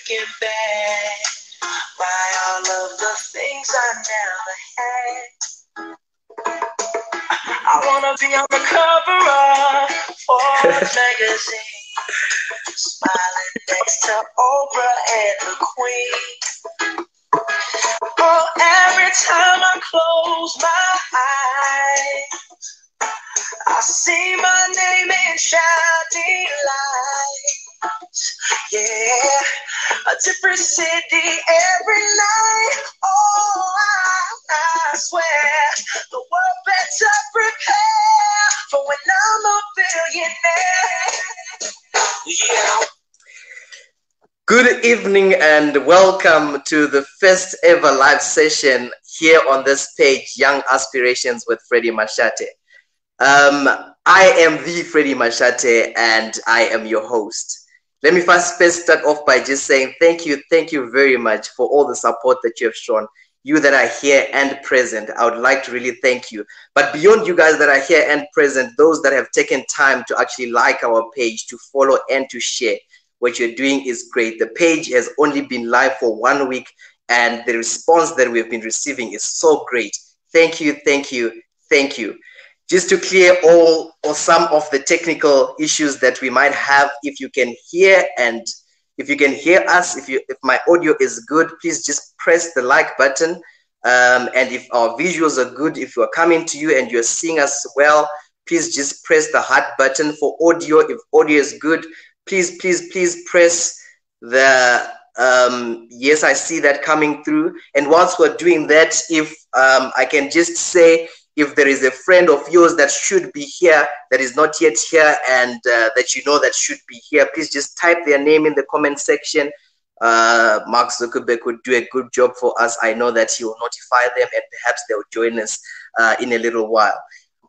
taken back by all of the things I never had. I wanna be on the cover of Forbes magazine, smiling next to Oprah and the Queen. Oh, every time I close my eyes, I see my name in shining lights. Yeah, a different city every night. Oh, I swear the world better prepare for when I'm a billionaire. Yeah. Good evening and welcome to the first ever live session here on this page, Young Aspirations with Freddie Mashate. I am the Freddie Mashate and I am your host. Let me first start off by just saying thank you very much for all the support that you have shown. You that are here and present, I would like to really thank you. But beyond you guys that are here and present, those that have taken time to actually like our page, to follow and to share, what you're doing is great. The page has only been live for 1 week and the response that we've been receiving is so great. Thank you. Just to clear all or some of the technical issues that we might have, if you can hear us, if my audio is good, please just press the like button. And if our visuals are good, if we're coming to you and you're seeing us well, please just press the heart button. For audio, if audio is good, please press the yes, I see that coming through. And whilst we're doing that, if I can just say, if there is a friend of yours that should be here, that is not yet here, and that you know that should be here, please just type their name in the comment section. Mark Zuckerberg would do a good job for us. I know that he will notify them and perhaps they'll join us in a little while.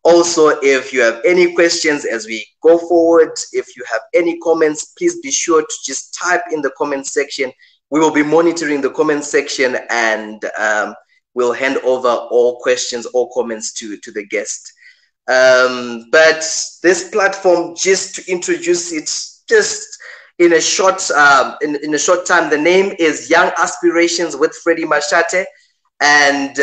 Also, if you have any questions as we go forward, if you have any comments, please be sure to just type in the comment section. We will be monitoring the comment section and we'll hand over all questions, all comments to the guest. But this platform, just to introduce it, just in a short in a short time, the name is Young Aspirations with Freddie Mashate. And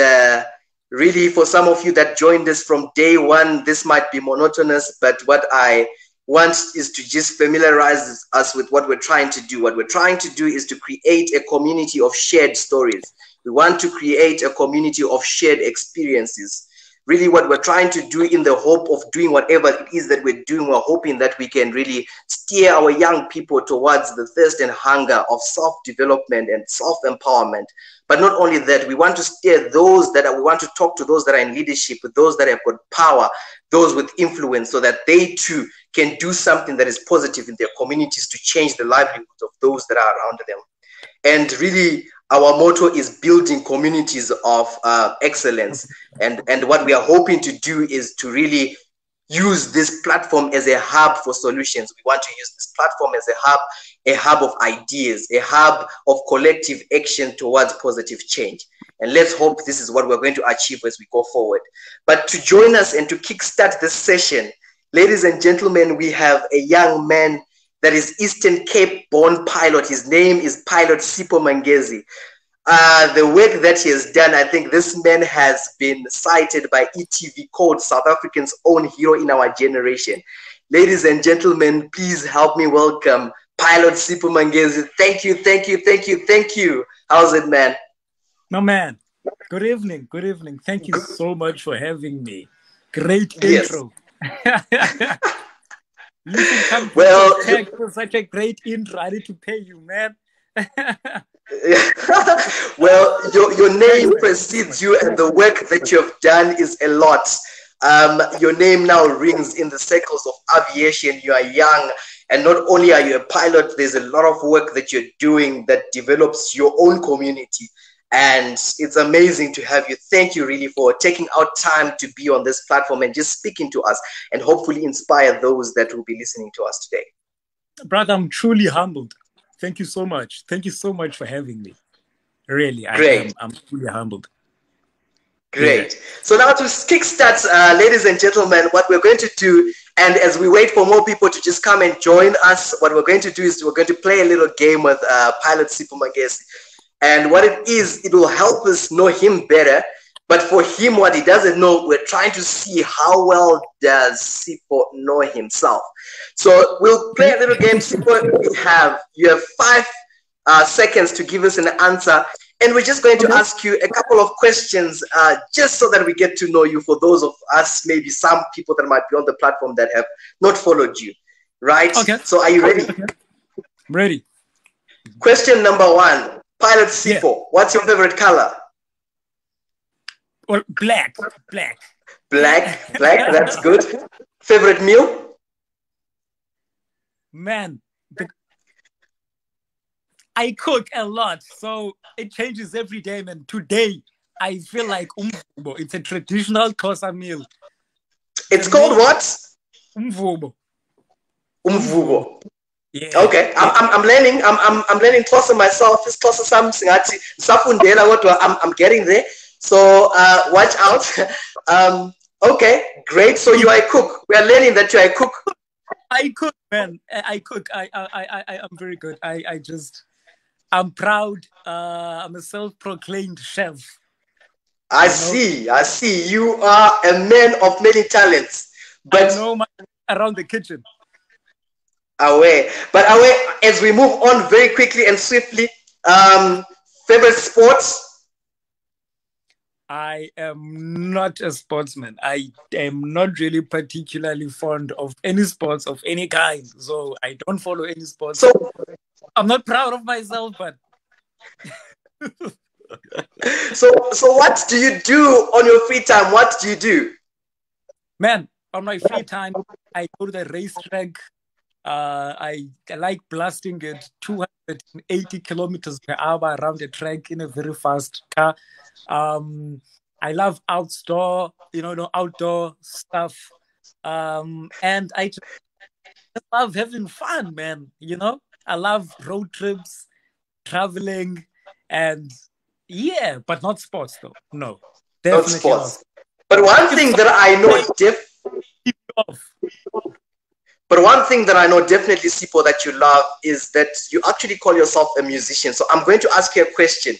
really, for some of you that joined us from day one, this might be monotonous, but what I want is to just familiarize us with what we're trying to do. What we're trying to do is to create a community of shared stories. We want to create a community of shared experiences. Really, what we're trying to do, in the hope of doing whatever it is that we're doing, we're hoping that we can really steer our young people towards the thirst and hunger of self-development and self-empowerment. But not only that, we want to steer those that we want to talk to those that are in leadership, with those that have got power, those with influence, so that they too can do something that is positive in their communities to change the livelihoods of those that are around them. And really, our motto is building communities of excellence. And what we are hoping to do is to really use this platform as a hub for solutions. We want to use this platform as a hub of ideas, a hub of collective action towards positive change. And let's hope this is what we're going to achieve as we go forward. But to join us and to kickstart this session, ladies and gentlemen, we have a young man that is Eastern Cape born pilot. His name is Pilot Sipho Mangesi. The work that he has done, I think this man has been cited by ETV, called South Africa's own hero in our generation. Ladies and gentlemen, please help me welcome Pilot Sipho Mangesi. Thank you. How's it, man? No, man. Good evening. Thank you so much for having me. Great intro. You should come for such a great intro. I need to pay you, man. Well, your name precedes you, and the work that you have done is a lot. Your name now rings in the circles of aviation. You are young, and not only are you a pilot, there's a lot of work that you're doing that develops your own community. And it's amazing to have you. Thank you really for taking out time to be on this platform and just speaking to us and hopefully inspire those that will be listening to us today. Brother, I'm truly humbled. Thank you so much. Thank you so much for having me. Really, Great. I'm truly humbled. Great. So now to kickstart, ladies and gentlemen, what we're going to do, and as we wait for more people to just come and join us, what we're going to do is we're going to play a little game with Pilot Sipho Mangesi. And what it is, it will help us know him better. But for him, what he doesn't know, we're trying to see how well does Sipho know himself. So we'll play a little game. Sipho, you have 5 seconds to give us an answer. And we're just going to ask you a couple of questions just so that we get to know you, for those of us, maybe some people that might be on the platform that have not followed you, right? Okay. So are you ready? Okay. Ready. Question number 1, Pilot Sipho, what's your favorite color? Well, black. Black, that's good. Favorite meal? Man, I cook a lot, so it changes every day, man. Today, I feel like umvubo. It's a traditional Xhosa meal. It's called what? Umvubo. Umvubo. Yeah. Okay, I'm learning. I'm learning Xhosa myself. It's Xhosa something. I'm getting there. So watch out. Okay, great. So you are a cook. We are learning that you are a cook. I cook, man. I cook. I'm very good. I'm proud. I'm a self-proclaimed chef. I see. You are a man of many talents. But I know around the kitchen. But as we move on very quickly and swiftly, favorite sports? I am not a sportsman. I am not really particularly fond of any sports of any kind. So I don't follow any sports. So I'm not proud of myself, but so what do you do on your free time? What do you do? Man, on my free time, I go to the racetrack. I like blasting at 280 kilometers per hour around the track in a very fast car. I love outdoor stuff. And I just love having fun, man. I love road trips, traveling, and but not sports though. No, definitely not sports. But one thing that I know definitely, Sipho, that you love is that you actually call yourself a musician. So I'm going to ask you a question.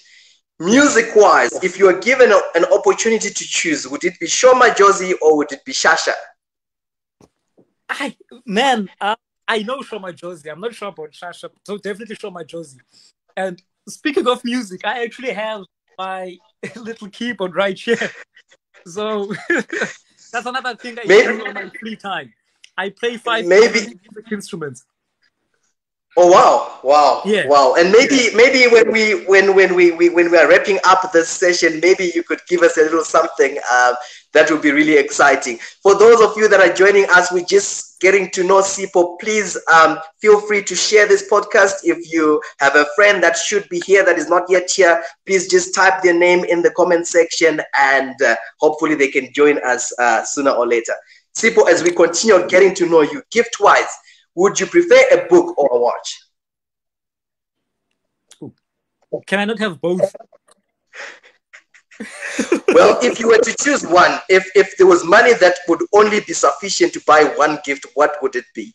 Music-wise, if you are given an opportunity to choose, would it be Shoma Josie or would it be Shasha? I know Shoma Josie. I'm not sure about Shasha, so definitely Shoma Josie. And speaking of music, I actually have my little keyboard right here. So that's another thing I do on my free time. I play 5 music instruments. Oh wow! Wow! And maybe when we are wrapping up this session, maybe you could give us a little something that would be really exciting. For those of you that are joining us, we're just getting to know Sipho. Please feel free to share this podcast. If you have a friend that should be here that is not yet here, please just type their name in the comment section, and hopefully they can join us sooner or later. Sipho, as we continue getting to know you, gift-wise, would you prefer a book or a watch? Can I not have both? Well, if you were to choose one, if there was money that would only be sufficient to buy one gift, what would it be?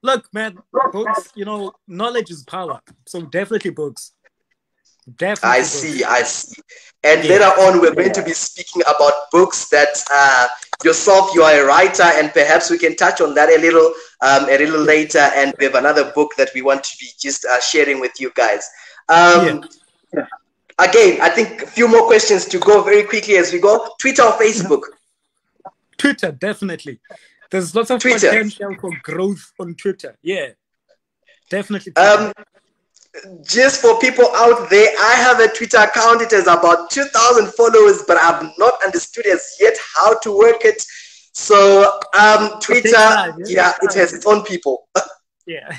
Look, man, books, knowledge is power. So definitely books. Definitely I see. And later on, we're going to be speaking about books that yourself, you are a writer, and perhaps we can touch on that a little later. And we have another book that we want to be just sharing with you guys. Again, I think a few more questions to go very quickly as we go. Twitter or Facebook? Twitter, definitely. There's lots of potential for growth on Twitter. Yeah, definitely. Just for people out there, I have a Twitter account. It has about 2,000 followers, but I've not understood as yet how to work it. So Twitter, it has its own people. Yeah.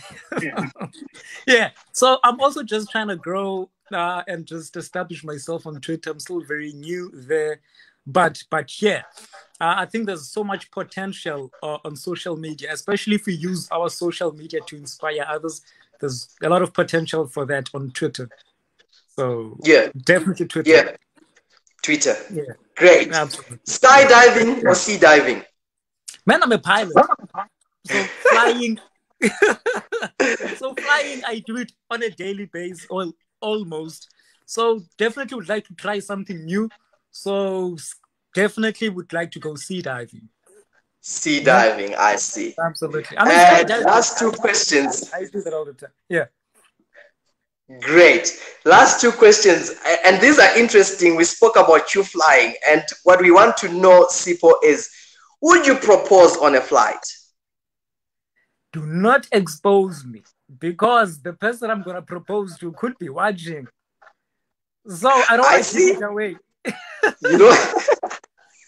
So I'm also just trying to grow and just establish myself on Twitter. I'm still very new there, but I think there's so much potential on social media, especially if we use our social media to inspire others. There's a lot of potential for that on Twitter. So definitely Twitter. Yeah. Twitter. Yeah, Great. absolutely. Skydiving or sea diving? Man, I'm a pilot. So flying, I do it on a daily basis, or almost. So definitely would like to try something new. So definitely would like to go sea diving. Sea Yeah, diving, I see. absolutely. I mean, And skydiving. last two questions. I do that all the time. Yeah. Great. Last two questions, and these are interesting. We spoke about you flying, and what we want to know, Sipho, is would you propose on a flight? Do not expose me, because the person I'm going to propose to could be watching. So I don't want to give it away. You know,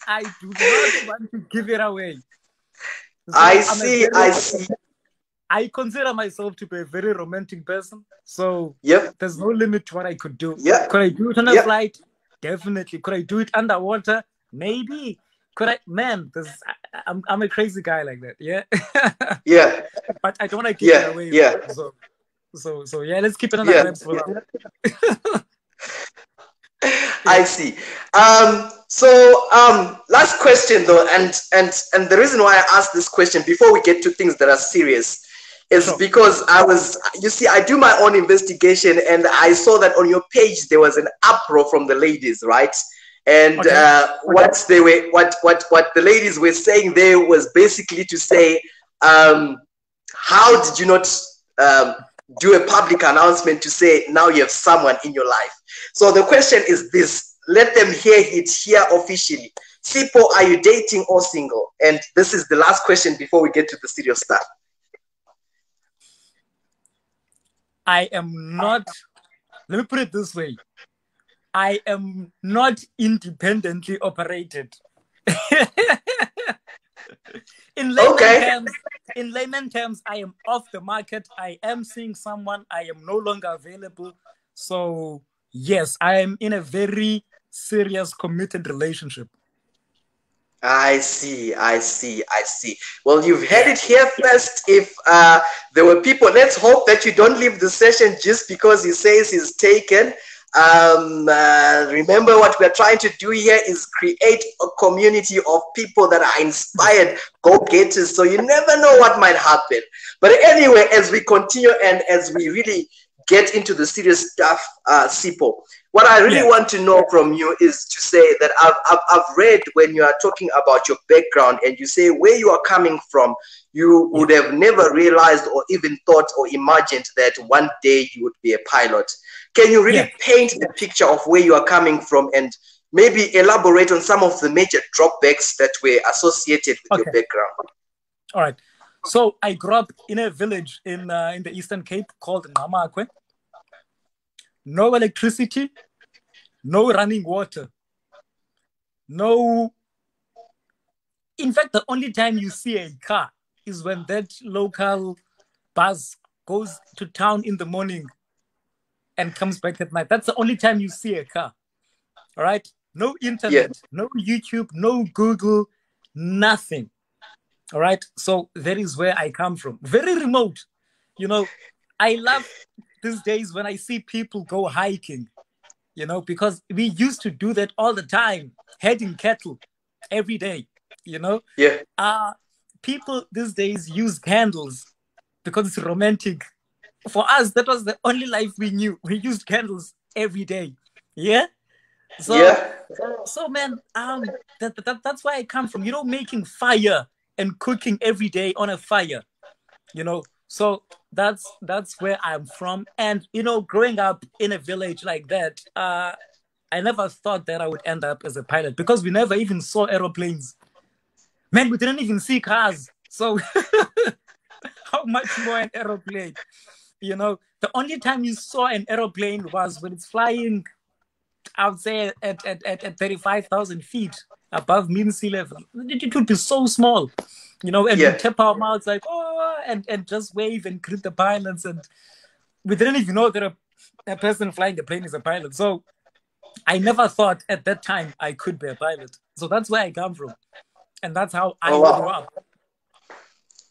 I do not want to give it away. So I see. I consider myself to be a very romantic person. So Yep. there's no limit to what I could do. Yep. Could I do it on a flight? Definitely. Could I do it underwater? Maybe. Could I? Man, I'm a crazy guy like that. Yeah. Yeah. But I don't want to give it away. Yeah. So yeah, let's keep it on the webs for now. I see. Last question though, and the reason why I asked this question before we get to things that are serious is because I do my own investigation, and I saw that on your page there was an uproar from the ladies, right? And what the ladies were saying there was basically to say, how did you not do a public announcement to say now you have someone in your life? So the question is this, let them hear it here officially. Sipho, are you dating or single? And this is the last question before we get to the serious stuff. I am not, let me put it this way. I am not independently operated. In layman terms, I am off the market. I am seeing someone. I am no longer available. So yes, I am in a very serious, committed relationship. I see. Well, you've heard it here first. If there were people, let's hope that you don't leave the session just because he says he's taken. Remember, what we're trying to do here is create a community of people that are inspired, go-getters. So you never know what might happen. But anyway, as we continue and as we really get into the serious stuff, Sipho, what I really want to know from you is to say that I've read when you are talking about your background and you say where you are coming from, you would have never realized or even thought or imagined that one day you would be a pilot. Can you really paint the picture of where you are coming from and maybe elaborate on some of the major drawbacks that were associated with your background? All right. So I grew up in a village in the Eastern Cape called Namakwe. No electricity, no running water, no... In fact, the only time you see a car is when that local bus goes to town in the morning and comes back at night. That's the only time you see a car. All right? No internet, no YouTube, no Google, nothing. All right? So that is where I come from. Very remote. You know, I love these days when I see people go hiking, you know, because we used to do that all the time, herding cattle every day, you know? People these days use candles because it's romantic. For us, that was the only life we knew. We used candles every day. Yeah? So man, that's where I come from, you know, making fire and cooking every day on a fire, you know? So that's where I'm from. And, you know, growing up in a village like that, I never thought that I would end up as a pilot because we never even saw aeroplanes. Man, we didn't even see cars. So how much more an aeroplane? You know, the only time you saw an aeroplane was when it's flying, I would say, at 35,000 feet above mean sea level. It would be so small, you know, and we tap our mouths like, oh, and just wave and greet the pilots. And we didn't even know that a person flying the plane is a pilot. So I never thought at that time I could be a pilot. So that's where I come from. And that's how I grew up.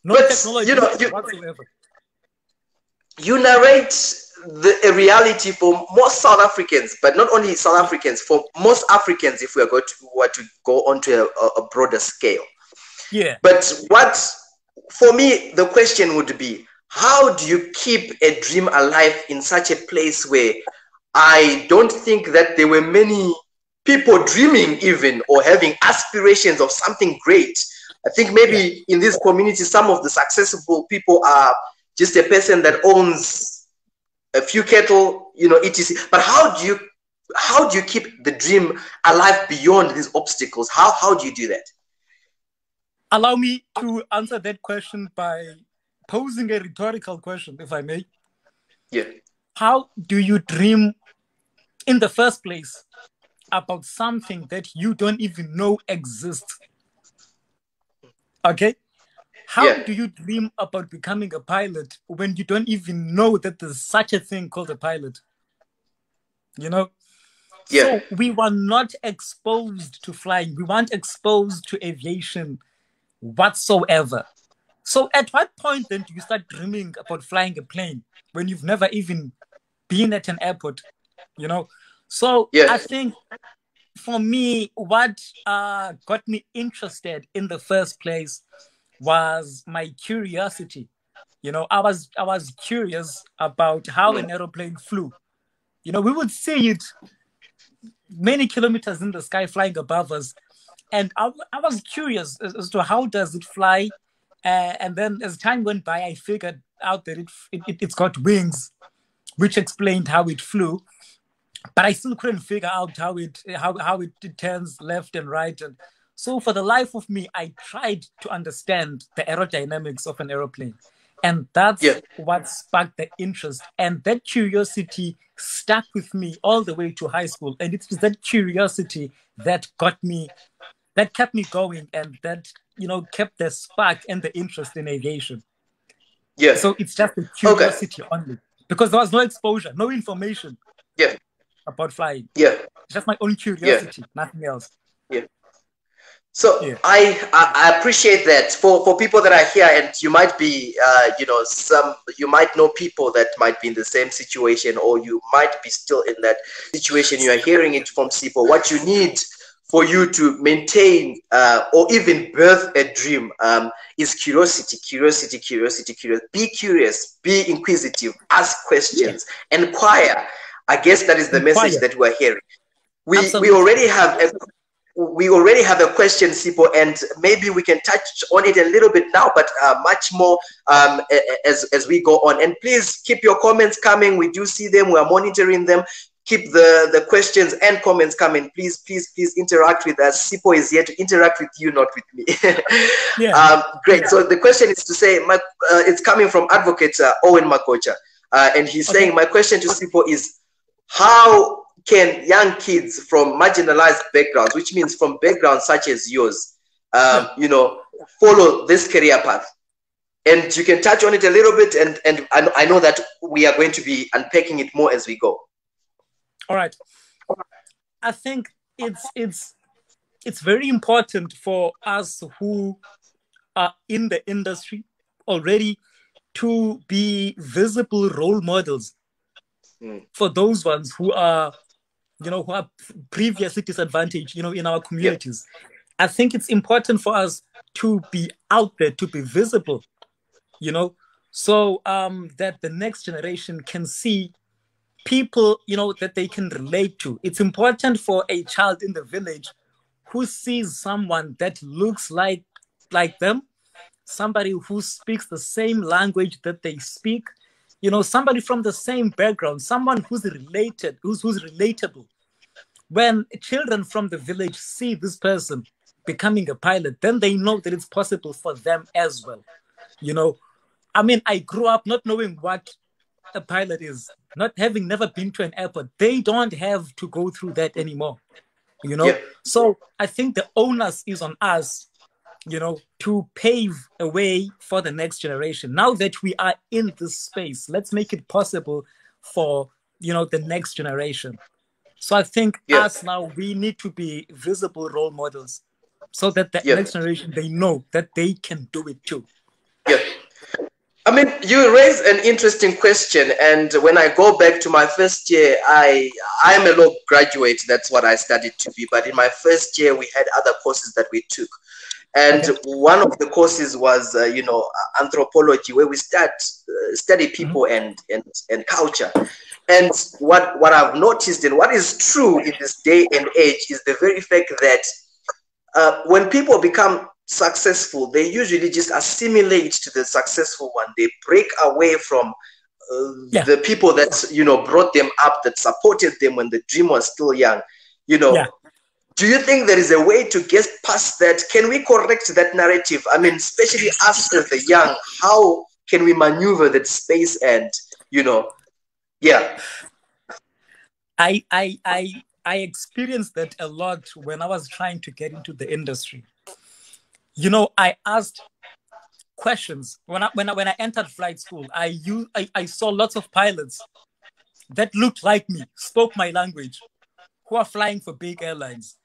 No technology whatsoever. You narrate a reality for most South Africans, but not only South Africans, for most Africans, if we are going to go onto a broader scale. Yeah. But for me, the question would be, how do you keep a dream alive in such a place where I don't think that there were many people dreaming even or having aspirations of something great? I think maybe in this community, some of the successful people are just a person that owns a few cattle, etc. But how do you keep the dream alive beyond these obstacles? How do you do that? Allow me to answer that question by posing a rhetorical question, if I may. Yeah. How do you dream in the first place about something that you don't even know exists? Okay? How do you dream about becoming a pilot when you don't even know that there's such a thing called a pilot? So we were not exposed to flying. We weren't exposed to aviation whatsoever. So at what point then do you start dreaming about flying a plane when you've never even been at an airport? So I think for me, what got me interested in the first place was my curiosity. I was curious about how an aeroplane flew. We would see it many kilometers in the sky flying above us, and I was curious as to how does it fly. And then as time went by, I figured out that it's got wings, which explained how it flew. But I still couldn't figure out how it turns left and right. And so for the life of me, I tried to understand the aerodynamics of an aeroplane. And that's what sparked the interest. And that curiosity stuck with me all the way to high school. And it's that curiosity that kept me going, and that, kept the spark and the interest in aviation. Yeah. So it's just the curiosity only, because there was no exposure, no information about flying. Yeah. Just my own curiosity, nothing else. Yeah. So I appreciate that for people that are here, and you might be, you might know people that might be in the same situation, or you might be still in that situation. You are hearing it from Sipho. What you need for you to maintain or even birth a dream is curiosity. Be curious, be inquisitive, ask questions, inquire. I guess that is the message that we're hearing. We already have a question, Sipho, and maybe we can touch on it a little bit now, but much more as we go on. And please keep your comments coming. We do see them. We are monitoring them. Keep the questions and comments coming. Please interact with us. Sipho is here to interact with you, not with me. Great. So the question is to say, it's coming from Advocate Owen Makocha, and he's saying, my question to Sipho is, how can young kids from marginalized backgrounds, which means from backgrounds such as yours, follow this career path? And you can touch on it a little bit, and I know that we are going to be unpacking it more as we go. All right. I think it's very important for us who are in the industry already to be visible role models for those ones who are, who are previously disadvantaged, in our communities. I think it's important for us to be out there, to be visible, so that the next generation can see people, that they can relate to. It's important for a child in the village who sees someone that looks like them, somebody who speaks the same language that they speak, somebody from the same background, someone who's related, who's relatable. When children from the village see this person becoming a pilot, then they know that it's possible for them as well. I grew up not knowing what a pilot is, not having never been to an airport. They don't have to go through that anymore, So I think the onus is on us, to pave a way for the next generation. Now that we are in this space, let's make it possible for, the next generation. So I think us now, we need to be visible role models so that the next generation, they know that they can do it too. I mean, you raise an interesting question, and when I go back to my first year, I'm a law graduate. That's what I studied to be. But in my first year, we had other courses that we took, and Okay. one of the courses was, anthropology, where we study people and culture. And what I've noticed and what is true in this day and age is the very fact that when people become successful, they usually just assimilate to the successful one. They break away from the people that brought them up, that supported them when the dream was still young. Do you think there is a way to get past that? Can we correct that narrative? I mean, especially us as the young, how can we maneuver that space? And I experienced that a lot when I was trying to get into the industry. I asked questions when I entered flight school. I saw lots of pilots that looked like me, spoke my language, who are flying for big airlines,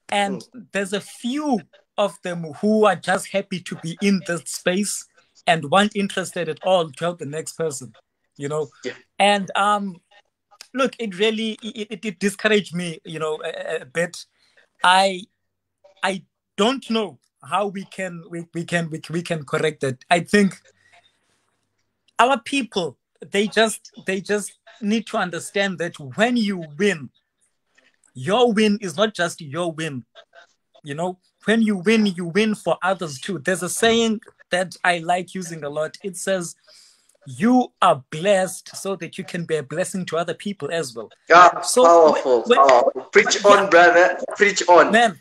and there's a few of them who are just happy to be in this space and weren't interested at all to help the next person. And look, it really it discouraged me, a bit. I don't know how we can correct that. I think our people, they just need to understand that when you win, your win is not just your win. When you win for others too. There's a saying that I like using a lot. It says, you are blessed so that you can be a blessing to other people as well. So powerful. Preach on, brother. Preach on. Man,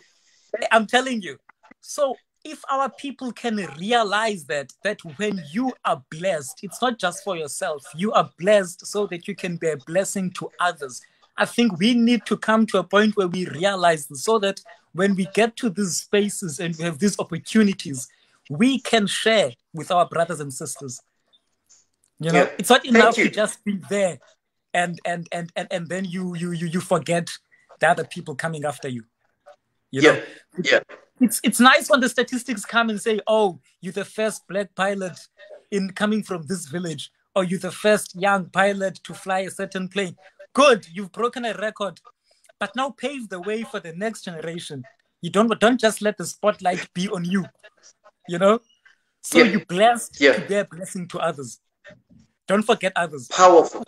I'm telling you. So if our people can realize that when you are blessed, it's not just for yourself. You are blessed so that you can be a blessing to others. I think we need to come to a point where we realize this, so that when we get to these spaces and we have these opportunities, we can share with our brothers and sisters. It's not enough to just be there and then you forget the other people coming after you. It's nice when the statistics come and say, oh, you're the first black pilot in coming from this village, or you're the first young pilot to fly a certain plane. Good, you've broken a record, but now pave the way for the next generation. You don't just let the spotlight be on you. So you're blessed to be a blessing to others. Don't forget others. Powerful.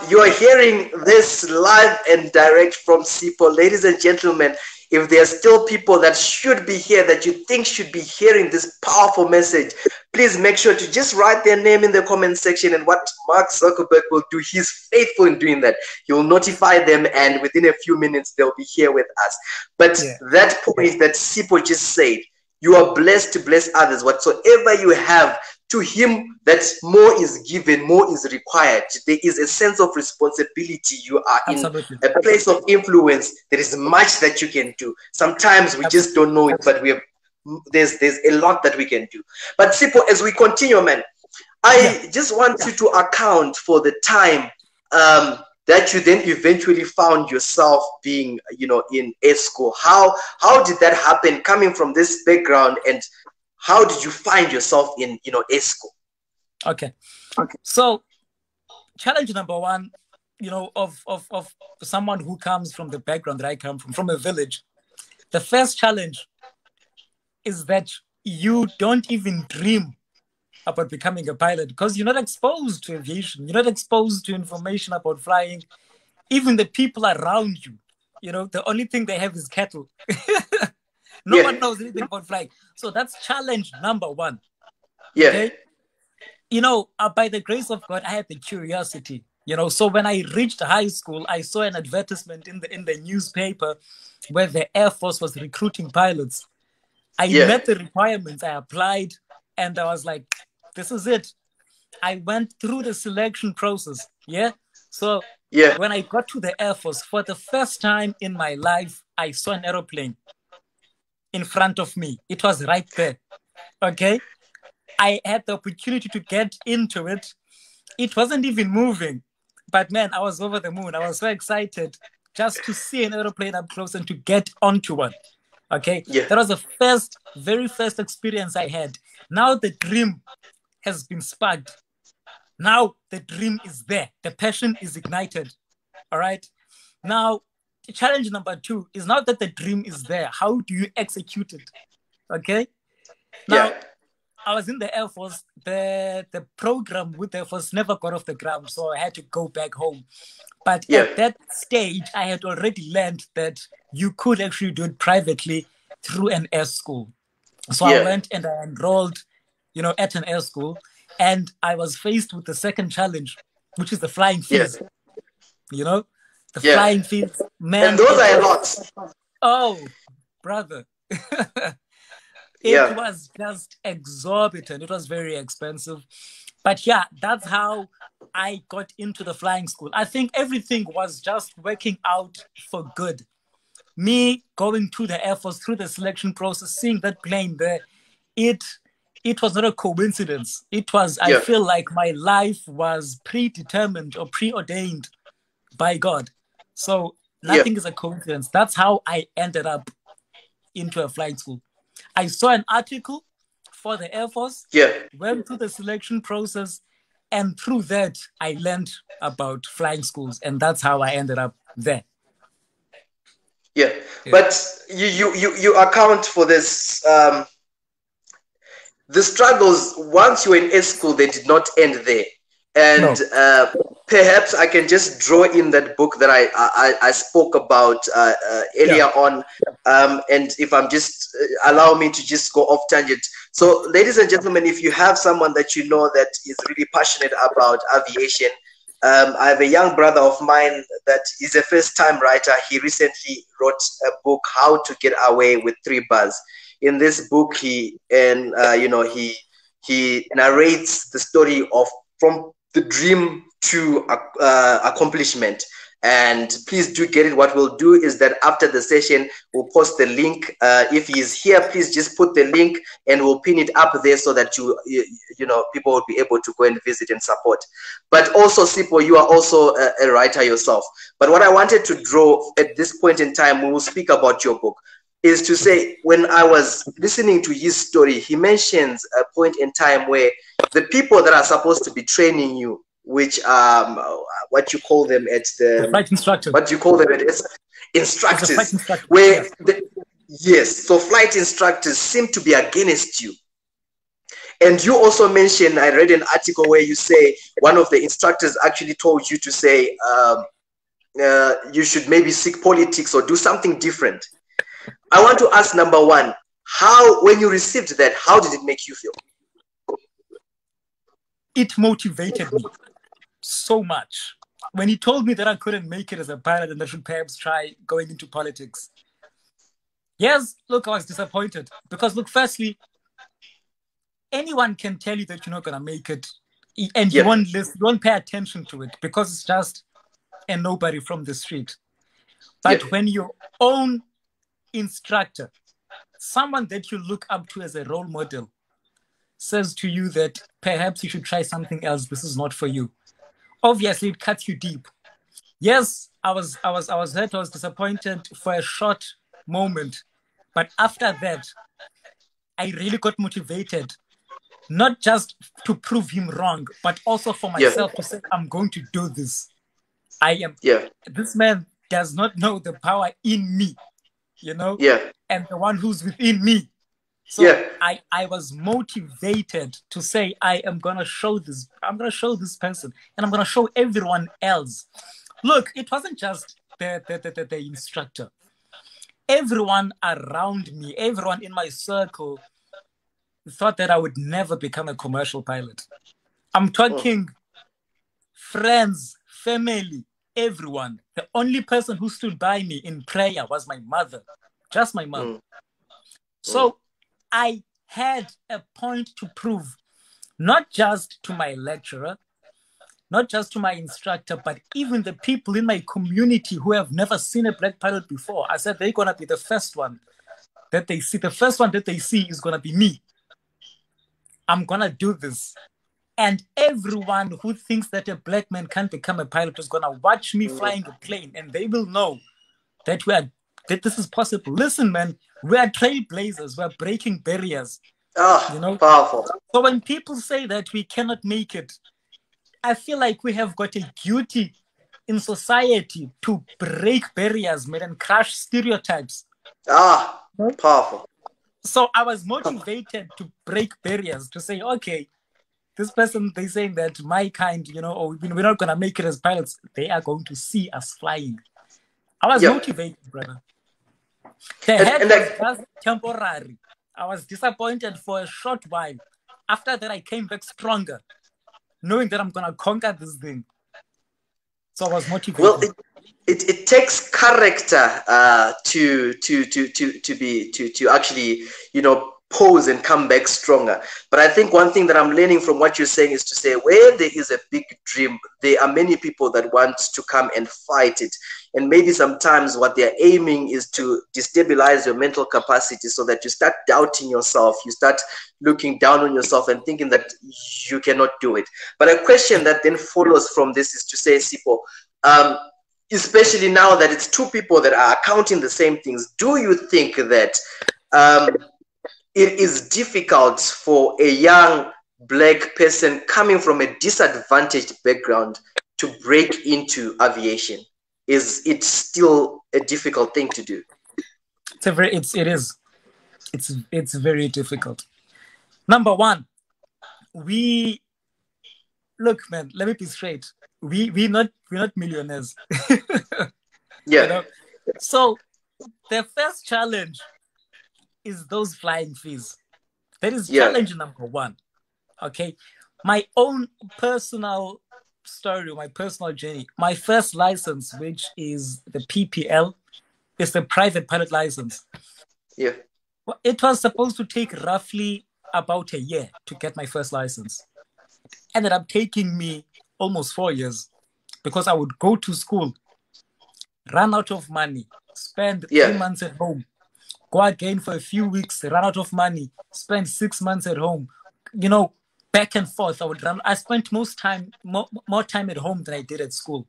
You are hearing this live and direct from Sipho. Ladies and gentlemen, if there are still people that should be here, that you think should be hearing this powerful message, please make sure to just write their name in the comment section. And what Mark Zuckerberg will do, he's faithful in doing that. He will notify them, and within a few minutes, they'll be here with us. But that point that Sipho just said, you are blessed to bless others. Whatsoever you have, to him that more is given, more is required. There is a sense of responsibility. You are in a place of influence. There is much that you can do. Sometimes we just don't know it, but there's a lot that we can do. But Sipho, as we continue, man, I just want you to account for the time that you then eventually found yourself being, in ESCO. How did that happen, coming from this background, and how did you find yourself in, ESCO? Okay. So, challenge number one, of someone who comes from the background that I come from a village. The first challenge is that you don't even dream about becoming a pilot, because you're not exposed to aviation. You're not exposed to information about flying. Even the people around you, the only thing they have is cattle. No one knows anything about flying. So that's challenge number one. Okay? By the grace of God, I had the curiosity. So when I reached high school, I saw an advertisement in the newspaper where the Air Force was recruiting pilots. I met the requirements. I applied, and I was like, this is it. I went through the selection process. So when I got to the Air Force, for the first time in my life, I saw an aeroplane in front of me. It was right there. Okay? I had the opportunity to get into it. It wasn't even moving. But man, I was over the moon. I was so excited just to see an aeroplane up close and to get onto one. Okay, Yeah. that was the very first experience I had. Now the dream has been sparked. Now the dream is there. The passion is ignited. All right. Now, challenge number 2 is now that the dream is there, how do you execute it? Okay. Now, Yeah. I was in the Air Force. The program with the Air Force never got off the ground, so I had to go back home. But Yeah. at that stage, I had already learned that you could actually do it privately through an air school. So I went and I enrolled, at an air school, and I was faced with the second challenge, which is the flying fees. The flying fees, man. And those are a lot. Oh, brother. It was just exorbitant. It was very expensive. But yeah, that's how I got into the flying school. I think everything was just working out for good. Me going to the Air Force through the selection process, seeing that plane there, it was not a coincidence. It was, I feel like my life was predetermined or preordained by God. So nothing is a coincidence. That's how I ended up into a flight school. I saw an article for the Air Force, went through the selection process, and through that, I learned about flying schools, and that's how I ended up there. Yeah. But you account for this. The struggles once you were in A school, they did not end there. And perhaps I can just draw in that book that I spoke about earlier on. And if I'm just allow me to just go off tangent. So, ladies and gentlemen, if you have someone that you know that is really passionate about aviation, I have a young brother of mine that is a first-time writer. He recently wrote a book, How to Get Away with 3 Bars. In this book, he narrates the story of from the dream to accomplishment. And please do get it. What we'll do is that after the session, we'll post the link. If he is here, please just put the link and we'll pin it up there so that people will be able to go and visit and support. But also, Sipho, you are also a writer yourself. But what I wanted to draw at this point in time, we will speak about your book, is to say, when I was listening to his story, he mentions a point in time where the people that are supposed to be training you, which what you call them at the flight instructor. What you call them at instructors, where so flight instructors seem to be against you. And you also mentioned, I read an article where you say one of the instructors actually told you to say you should maybe seek politics or do something different. I want to ask, number one, when you received that, how did it make you feel? It motivated me so much. When he told me that I couldn't make it as a pilot and I should perhaps try going into politics. Yes, look, I was disappointed. Because, look, firstly, anyone can tell you that you're not going to make it. And you won't listen, you won't pay attention to it because it's just a nobody from the street. But when your own instructor, someone that you look up to as a role model, says to you that perhaps you should try something else, this is not for you. Obviously, it cuts you deep. Yes, I was hurt, I was disappointed for a short moment. But after that, I really got motivated, not just to prove him wrong, but also for myself to say, I'm going to do this. This man does not know the power in me, and the one who's within me. So I was motivated to say, I am going to show this. I'm going to show this person and I'm going to show everyone else. Look, it wasn't just the instructor. Everyone around me, everyone in my circle thought that I would never become a commercial pilot. I'm talking friends, family, everyone. The only person who stood by me in prayer was my mother, just my mom. So I had a point to prove, not just to my lecturer, not just to my instructor, but even the people in my community who have never seen a black pilot before. I said, they're going to be the first one that they see. The first one that they see is going to be me. I'm going to do this. And everyone who thinks that a black man can't become a pilot is going to watch me flying a plane, and they will know that this is possible. Listen, man, We are trailblazers. We are breaking barriers. Oh, You know? powerful. So when people say that we cannot make it, I feel like we have got a duty in society to break barriers, man, and crush stereotypes. Ah, powerful. So I was motivated to break barriers, to say, okay, this person, they're saying that my kind, you know, or we're not going to make it as pilots. They are going to see us flying. I was motivated, brother. The head was just temporary. I was disappointed for a short while. After that, I came back stronger, knowing that I'm going to conquer this thing. So I was motivated. Well, it takes character to actually, you know, pose and come back stronger. But I think one thing that I'm learning from what you're saying is to say, where there is a big dream, there are many people that want to come and fight it. And maybe sometimes what they're aiming is to destabilize your mental capacity so that you start doubting yourself, you start looking down on yourself and thinking that you cannot do it. But a question that then follows from this is to say, Sipho, especially now that it's two people that are accounting the same things, do you think that it is difficult for a young Black person coming from a disadvantaged background to break into aviation? Is it still a difficult thing to do? It's very difficult. Number one, look, man, let me be straight. We're not millionaires. Yeah. You know? So the first challenge is those flying fees. That is challenge number one. Okay. My own personal story, my personal journey, my first license, which is the PPL, is the private pilot license. Yeah. It was supposed to take roughly about a year to get my first license. Ended up taking me almost 4 years because I would go to school, run out of money, spend 3 months at home, go again for a few weeks, run out of money, spend 6 months at home, you know, back and forth. I spent more time at home than I did at school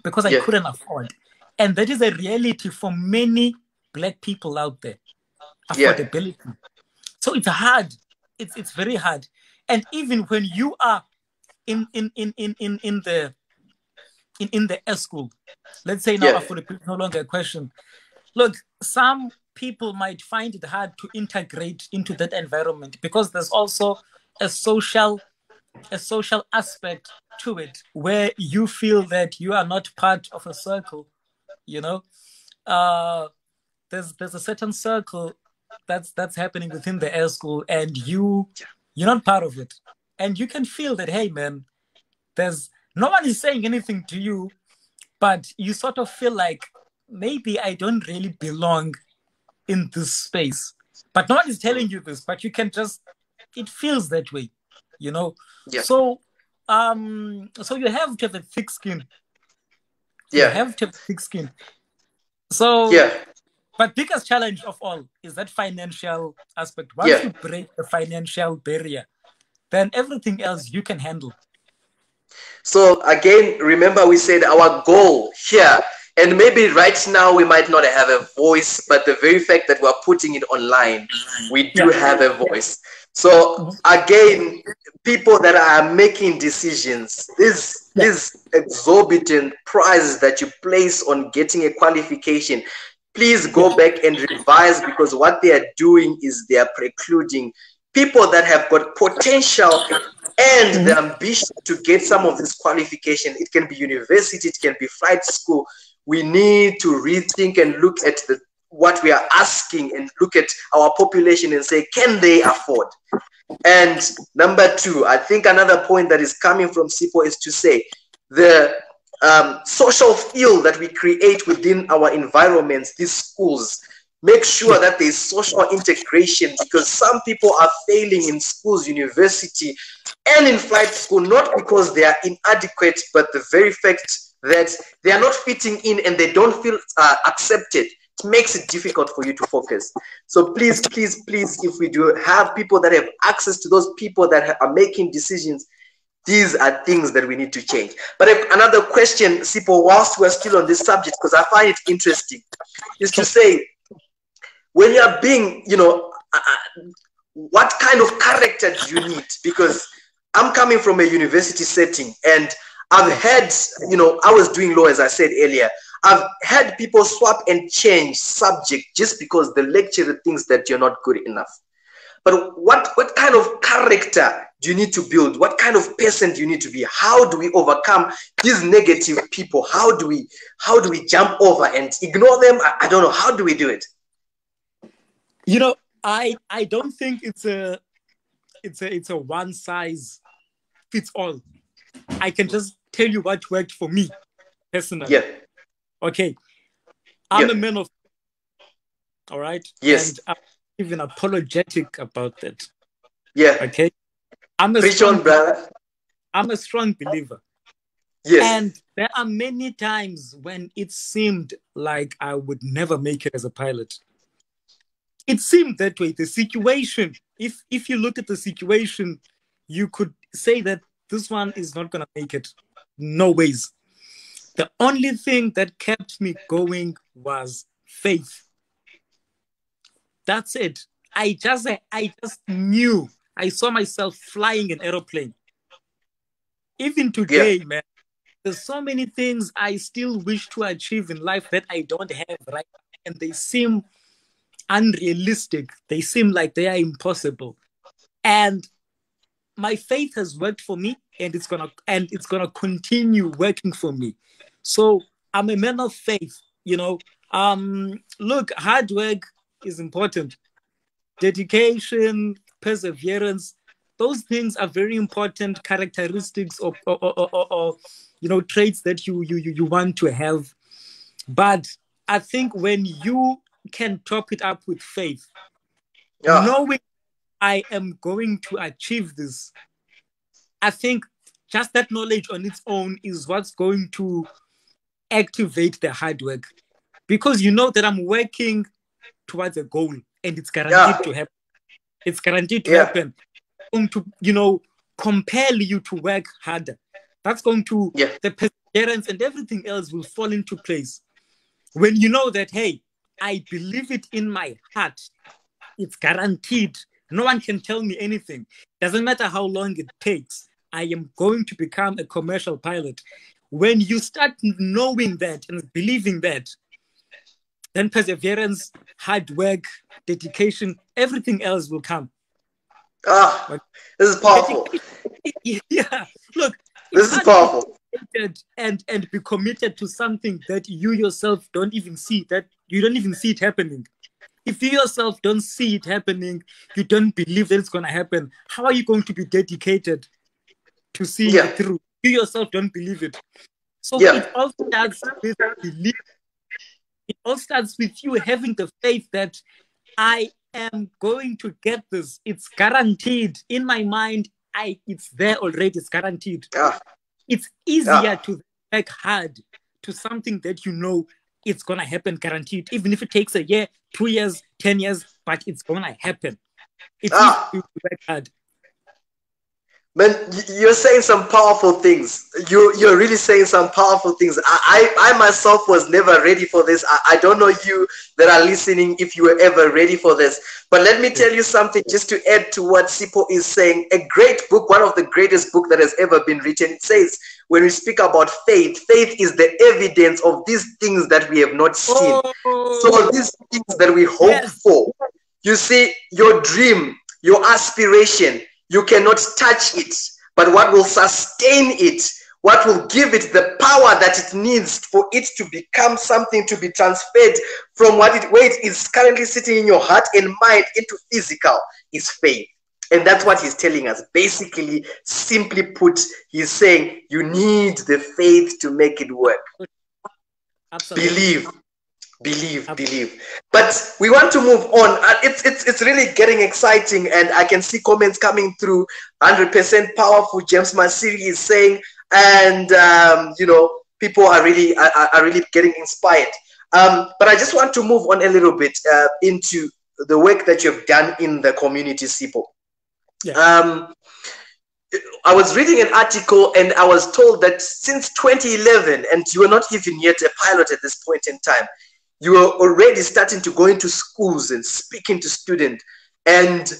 because I couldn't afford. And that is a reality for many Black people out there. Affordability. So it's hard. It's very hard. And even when you are in the S school, let's say now affordability is no longer a question. Look, some people might find it hard to integrate into that environment because there's also a social aspect to it where you feel that you are not part of a circle. You know, there's a certain circle that's happening within the air school, and you're not part of it, and you can feel that, hey man, there's no one is saying anything to you, but you sort of feel like maybe I don't really belong in this space. But no one is telling you this, but you can just, it feels that way, you know. So so you have to have a thick skin. You have to have thick skin. So but biggest challenge of all is that financial aspect. Once you break the financial barrier, then everything else you can handle. So again, remember we said our goal here, and maybe right now we might not have a voice, but the very fact that we're putting it online, we do have a voice. So again, people that are making decisions, these exorbitant prizes that you place on getting a qualification, please go back and revise, because what they are doing is they are precluding people that have got potential and the ambition to get some of this qualification. It can be university, it can be flight school. We need to rethink and look at what we are asking and look at our population and say, can they afford? And number two, I think another point that is coming from Sipho is to say the social feel that we create within our environments, these schools, make sure that there's social integration, because some people are failing in schools, university, and in flight school, not because they are inadequate, but the very fact that they are not fitting in and they don't feel accepted. It makes it difficult for you to focus. So please, please, please, if we do have people that have access to those people that are making decisions, these are things that we need to change. But another question, Sipho, whilst we're still on this subject, because I find it interesting, is to say, when you are being, what kind of character do you need? Because I'm coming from a university setting, and I've had, I was doing law, as I said earlier. I've had people swap and change subject just because the lecturer thinks that you're not good enough. But what kind of character do you need to build? What kind of person do you need to be? How do we overcome these negative people? How do we jump over and ignore them? I don't know. How do we do it? I don't think it's a one size fits all. I can just tell you what worked for me personally. Yeah. Okay. I'm a man of, all right? Yes. And I'm even apologetic about that. Yeah. Okay. I'm a strong believer. Yes. And there are many times when it seemed like I would never make it as a pilot. It seemed that way. The situation, if you look at the situation, you could say that this one is not going to make it. No ways. The only thing that kept me going was faith. That's it. I just knew. I saw myself flying an aeroplane. Even today, man, there's so many things I still wish to achieve in life that I don't have right now, and they seem unrealistic. They seem like they are impossible. And my faith has worked for me, and it's gonna continue working for me. So I'm a man of faith. Look, hard work is important. Dedication, perseverance, those things are very important characteristics or traits that you want to have. But I think when you can top it up with faith, knowing I am going to achieve this, I think just that knowledge on its own is what's going to activate the hard work, because you know that I'm working towards a goal and it's guaranteed to happen. It's guaranteed to happen. Going to, compel you to work harder. That's going to, the perseverance and everything else will fall into place. When you know that, hey, I believe it in my heart, it's guaranteed. No one can tell me anything. Doesn't matter how long it takes. I am going to become a commercial pilot. When you start knowing that and believing that, then perseverance, hard work, dedication, everything else will come. This is powerful. Yeah, look, this is powerful. And be committed to something that you yourself don't even see, that you don't even see it happening. If you yourself don't see it happening, you don't believe that it's going to happen, how are you going to be dedicated to seeing it through? You yourself don't believe it. So it all starts with belief. It all starts with you having the faith that I am going to get this. It's guaranteed. In my mind, it's there already. It's guaranteed. It's easier to work hard to something that you know it's going to happen guaranteed. Even if it takes a year, 2 years, 10 years, but it's going to happen. It's easy to work hard. Man, you're saying some powerful things. You're really saying some powerful things. I myself was never ready for this. I don't know you that are listening if you were ever ready for this. But let me tell you something just to add to what Sipho is saying. A great book, one of the greatest books that has ever been written, it says, when we speak about faith, faith is the evidence of these things that we have not seen. So these things that we hope for. You see, your dream, your aspiration, you cannot touch it, but what will sustain it, what will give it the power that it needs for it to become something to be transferred from where it is currently sitting in your heart and mind into physical, is faith. And that's what he's telling us. Basically, simply put, he's saying you need the faith to make it work. Absolutely. Believe. But we want to move on. It's really getting exciting, and I can see comments coming through. 100% powerful, James Masiri is saying, and people are really getting inspired. But I just want to move on a little bit into the work that you've done in the community, Sipho. I was reading an article, and I was told that since 2011, and you were not even yet a pilot at this point in time, you were already starting to go into schools and speaking to students. And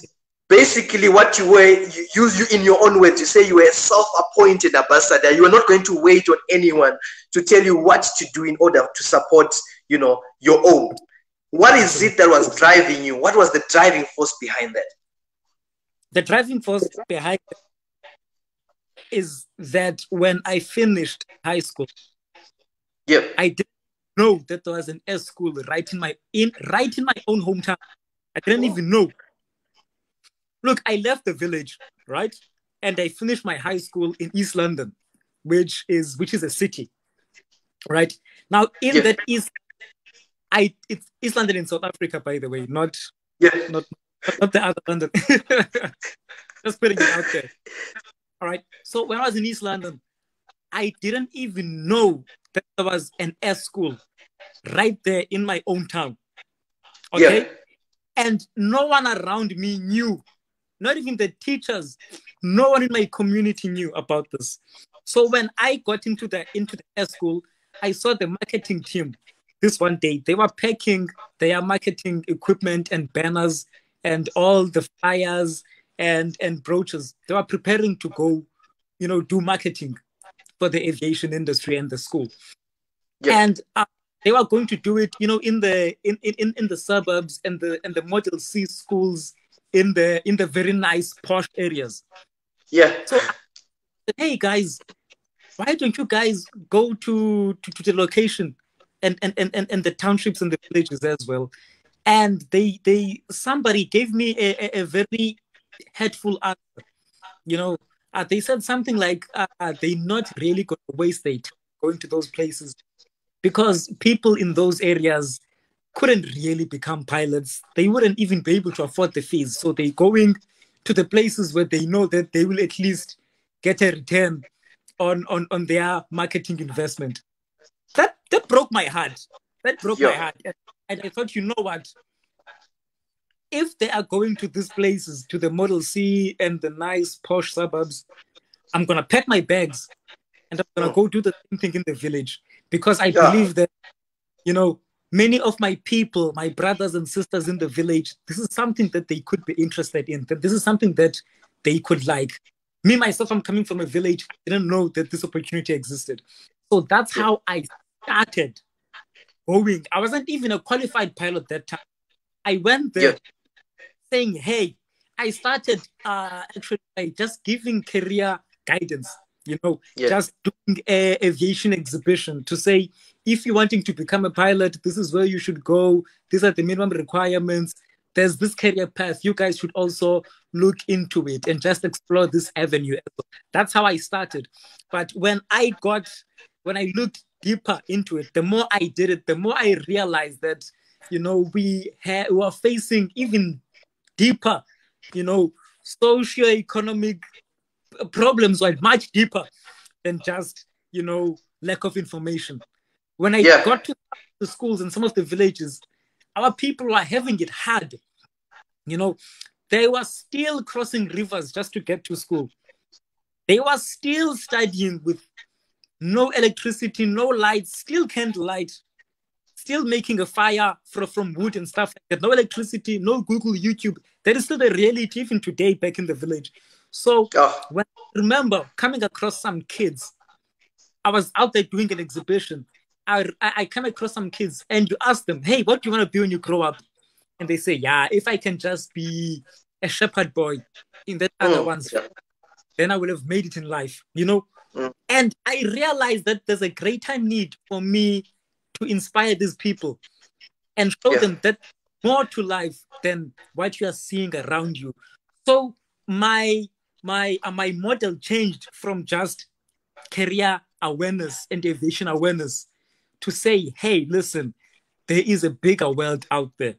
basically what you were, you in your own words, you say you were a self-appointed ambassador. You were not going to wait on anyone to tell you what to do in order to support, you know, your own. What is it that was driving you? What was the driving force behind that? The driving force behind it is that when I finished high school, I didn't know that there was an S school right in my own hometown. I didn't even know. Look, I left the village, right? And I finished my high school in East London, which is a city, right? Now, in that it's East London in South Africa, by the way, not the other London. Just putting it out there. All right. So when I was in East London, I didn't even know that there was an S school right there in my own town. Okay. Yeah. And no one around me knew, not even the teachers, no one in my community knew about this. So when I got into the S school, I saw the marketing team. This one day, they were packing their marketing equipment and banners and all the flyers and brochures. They were preparing to go, you know, do marketing for the aviation industry and the school. Yeah. And they were going to do it, you know, in the suburbs and the Model C schools in the very nice posh areas. Yeah. So I said, hey guys, why don't you guys go to the location and the townships and the villages as well? And somebody gave me a very hurtful answer. You know, they said something like they're not really going to waste their time going to those places because people in those areas couldn't really become pilots. They wouldn't even be able to afford the fees. So they're going to the places where they know that they will at least get a return on their marketing investment. That broke my heart. That broke my heart. And I thought, you know what? If they are going to these places, to the Model C and the nice posh suburbs, I'm going to pack my bags and I'm going to go do the same thing in the village. Because I believe that, you know, many of my people, my brothers and sisters in the village, this is something that they could be interested in. That this is something that they could like. Me, myself, I'm coming from a village. I didn't know that this opportunity existed. So that's how I started going. I wasn't even a qualified pilot that time. I went there saying, hey, I started actually by just giving career guidance, you know, just doing an aviation exhibition to say, if you're wanting to become a pilot, this is where you should go. These are the minimum requirements. There's this career path. You guys should also look into it and just explore this avenue. That's how I started. But when I looked deeper into it, the more I did it, the more I realized that, you know, we were facing even deeper, you know, socio-economic problems were much deeper than just, you know, lack of information. When I got to the schools in some of the villages, our people were having it hard. You know, they were still crossing rivers just to get to school. They were still studying with no electricity, no lights, still candlelight, still making a fire from wood and stuff like that. No electricity, no Google, YouTube. That is still the reality even today back in the village. So when I remember coming across some kids, I was out there doing an exhibition. I came across some kids and you ask them, hey, what do you want to be when you grow up? And they say, yeah, if I can just be a shepherd boy in that other one's, then I would have made it in life, you know? And I realized that there's a greater need for me to inspire these people and show them that more to life than what you are seeing around you. So my model changed from just career awareness and aviation awareness to say, hey, listen, there is a bigger world out there.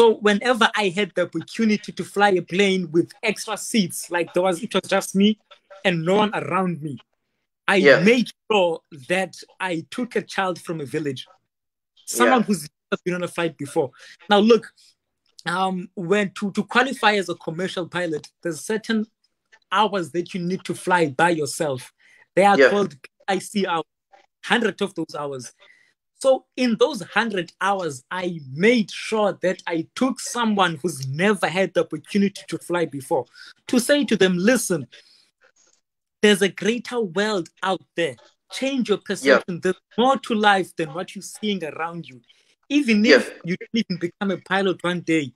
So whenever I had the opportunity to fly a plane with extra seats, like it was just me and no one around me, I made sure that I took a child from a village, someone who's never been on a flight before. Now, look, when to qualify as a commercial pilot, there's certain hours that you need to fly by yourself. They are called PIC hours, 100 of those hours. So in those 100 hours, I made sure that I took someone who's never had the opportunity to fly before to say to them, listen, there's a greater world out there. Change your perception. There's more to life than what you're seeing around you. Even if you don't even become a pilot one day,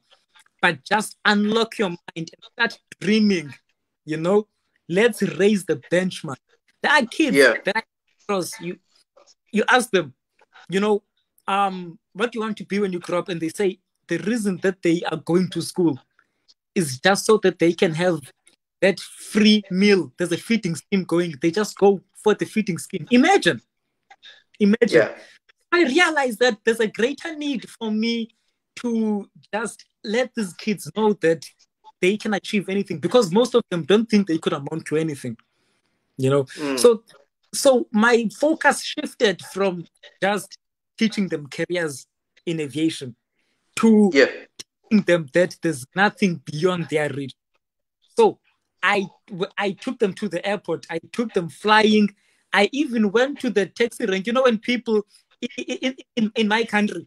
but just unlock your mind and start dreaming, you know, let's raise the benchmark. There are kids that I cross, you ask them, you know, what do you want to be when you grow up? And they say the reason that they are going to school is just so that they can have that free meal. There's a feeding scheme going. They just go for the feeding scheme. Imagine. I realized that there's a greater need for me to just let these kids know that they can achieve anything, because most of them don't think they could amount to anything, you know. So my focus shifted from just teaching them careers in aviation to teaching them that there's nothing beyond their reach. So I took them to the airport. I took them flying. I even went to the taxi rank. You know, when people in my country,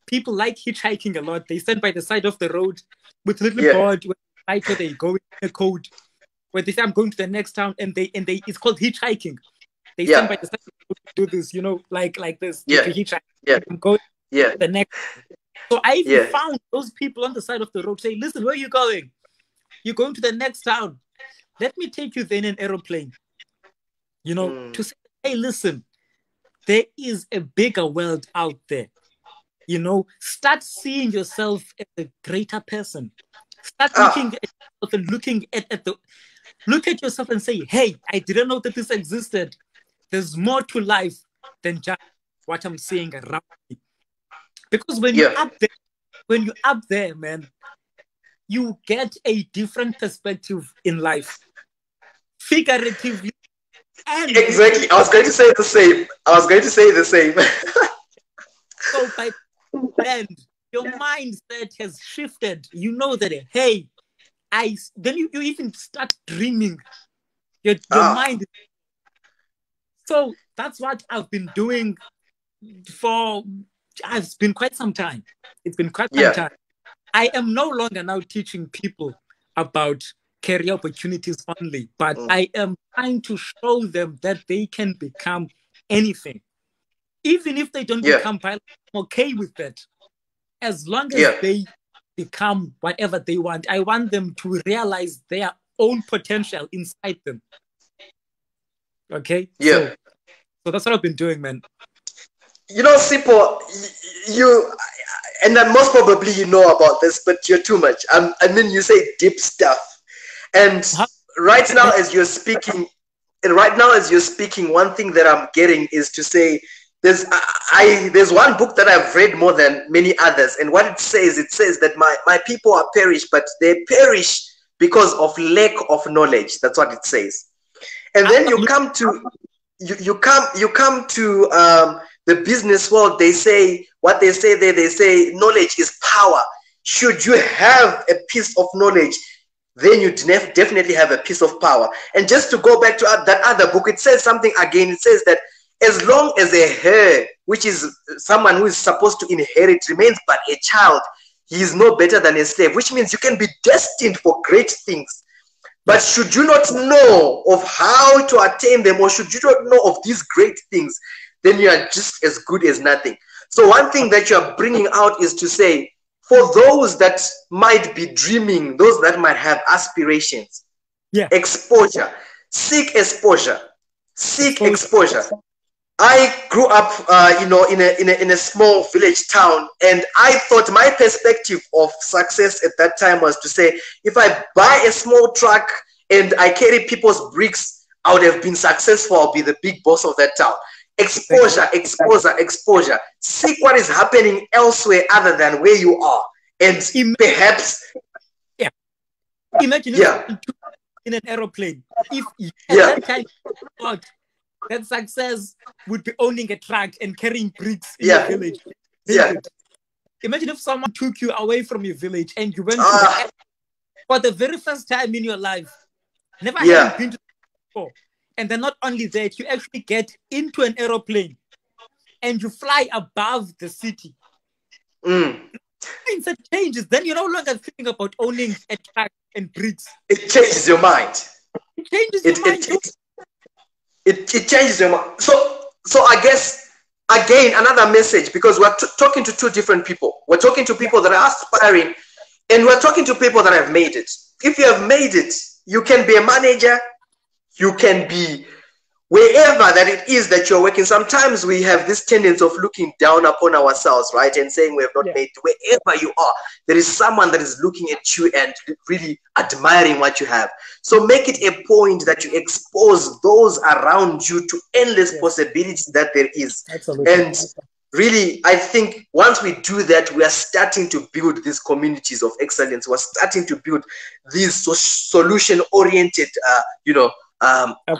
people like hitchhiking a lot. They stand by the side of the road with a little board where they go in a code where they say, I'm going to the next town, and they it's called hitchhiking. They stand by the side of the road to do this, you know, like this. To hitchhike. I'm going to the next. So I even found those people on the side of the road say, listen, where are you going? You're going to the next town. Let me take you there in an aeroplane. You know, to say, hey, listen, there is a bigger world out there. You know, start seeing yourself as a greater person. Start looking at yourself and look at yourself and say, hey, I didn't know that this existed. There's more to life than just what I'm seeing around me. Because when you're up there, man, you get a different perspective in life. Figuratively. And exactly. I was going to say the same. So by then, your mindset has shifted. You know that, hey, then you even start dreaming. Your mind. So that's what I've been doing it's been quite some time. It's been quite some time. I am no longer now teaching people about career opportunities only, but I am trying to show them that they can become anything. Even if they don't become pilots, I'm okay with that. As long as they become whatever they want, I want them to realize their own potential inside them. Okay? So that's what I've been doing, man. You know, Sipho, and then most probably you know about this, but you're too much. I mean, you say deep stuff. And right now as you're speaking, one thing that I'm getting is to say, there's one book that I've read more than many others, and what it says that my people are perished, but they perish because of lack of knowledge. That's what it says. And then you come to the business world. They say knowledge is power. Should you have a piece of knowledge, then you definitely have a piece of power. And just to go back to that other book, it says something again. It says that as long as a heir, which is someone who is supposed to inherit, remains but a child, he is no better than a slave, which means you can be destined for great things. But should you not know of how to attain them, or should you not know of these great things, then you are just as good as nothing. So one thing that you are bringing out is to say, for those that might be dreaming, those that might have aspirations, exposure, seek exposure, exposure. I grew up, in a small village town, and I thought my perspective of success at that time was to say, if I buy a small truck and I carry people's bricks, I would have been successful. I'll be the big boss of that town. Exposure. Seek what is happening elsewhere other than where you are, and perhaps. Imagine in an aeroplane. If at that time that success would be owning a truck and carrying bricks in your village. Imagine if someone took you away from your village and you went to the airport for the very first time in your life. Never had been to before. And then not only that, you actually get into an aeroplane and you fly above the city. Mm. Mindset changes. Then you're no longer thinking about owning a truck and bricks. It changes your mind. It changes your mind. It changes your mind. So I guess, again, another message, because we're talking to two different people. We're talking to people that are aspiring, and we're talking to people that have made it. If you have made it, you can be a manager, you can be wherever that it is that you're working. Sometimes we have this tendency of looking down upon ourselves, right? And saying we have not made it. Wherever you are, there is someone that is looking at you and really admiring what you have. So make it a point that you expose those around you to endless possibilities that there is. Absolutely. And really, I think once we do that, we are starting to build these communities of excellence. We're starting to build these solution-oriented,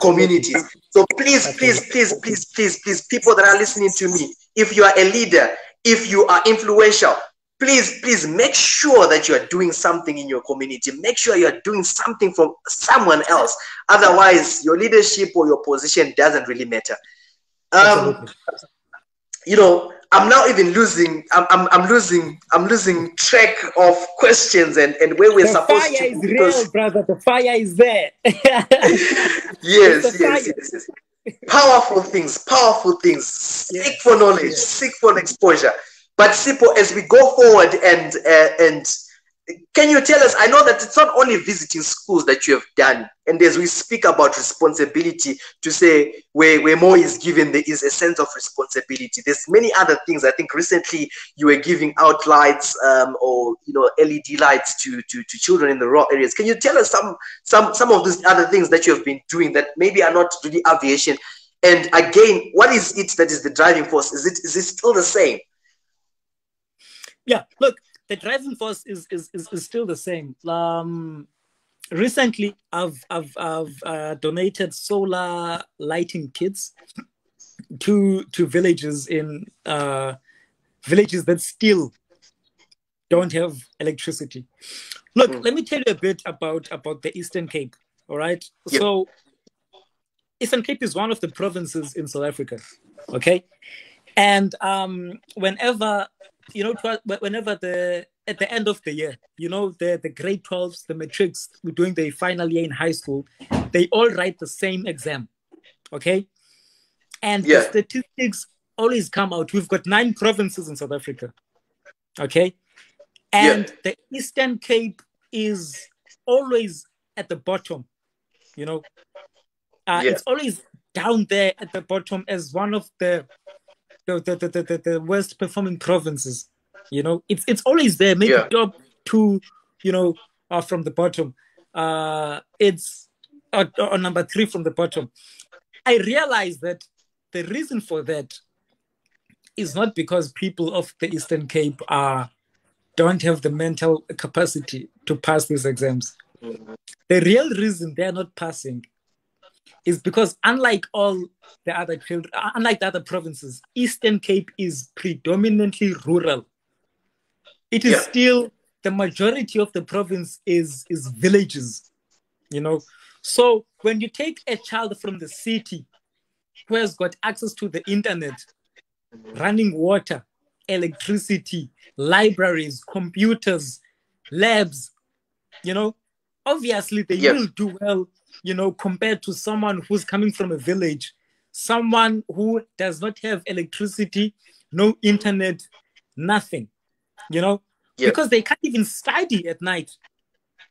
communities. So please, people that are listening to me, if you are a leader, if you are influential, please make sure that you are doing something in your community. Make sure you are doing something for someone else. Otherwise, your leadership or your position doesn't really matter. I'm now even losing. I'm losing track of questions and where we're supposed to. The fire is real, brother. The fire is there. yes. Powerful things. Seek for knowledge. Seek for exposure. But Sipho, as we go forward and can you tell us, I know that it's not only visiting schools that you have done, and as we speak about responsibility, to say where more is given, there is a sense of responsibility. There's many other things. I think recently you were giving out lights or LED lights to children in the rural areas. Can you tell us some of these other things that you have been doing that maybe are not really aviation? And again, what is it that is the driving force? Is it still the same? Yeah, look, the driving force is still the same. Recently, I've donated solar lighting kits to villages in villages that still don't have electricity. Look, let me tell you a bit about the Eastern Cape. All right, so Eastern Cape is one of the provinces in South Africa. Okay, and whenever at the end of the year, the grade 12s, the matrics, we're doing their final year in high school, they all write the same exam, okay? And the statistics always come out. We've got 9 provinces in South Africa, okay? And the Eastern Cape is always at the bottom, It's always down there at the bottom as one of the worst performing provinces. It's always there, maybe top 2, from the bottom. It's on number 3 from the bottom. I realize that the reason for that is not because people of the Eastern Cape don't have the mental capacity to pass these exams. The real reason they're not passing is because unlike the other provinces, Eastern Cape is predominantly rural. It is still, the majority of the province is villages, So when you take a child from the city who has got access to the internet, running water, electricity, libraries, computers, labs, obviously they will do well, compared to someone who's coming from a village, someone who does not have electricity, no internet, nothing, because they can't even study at night.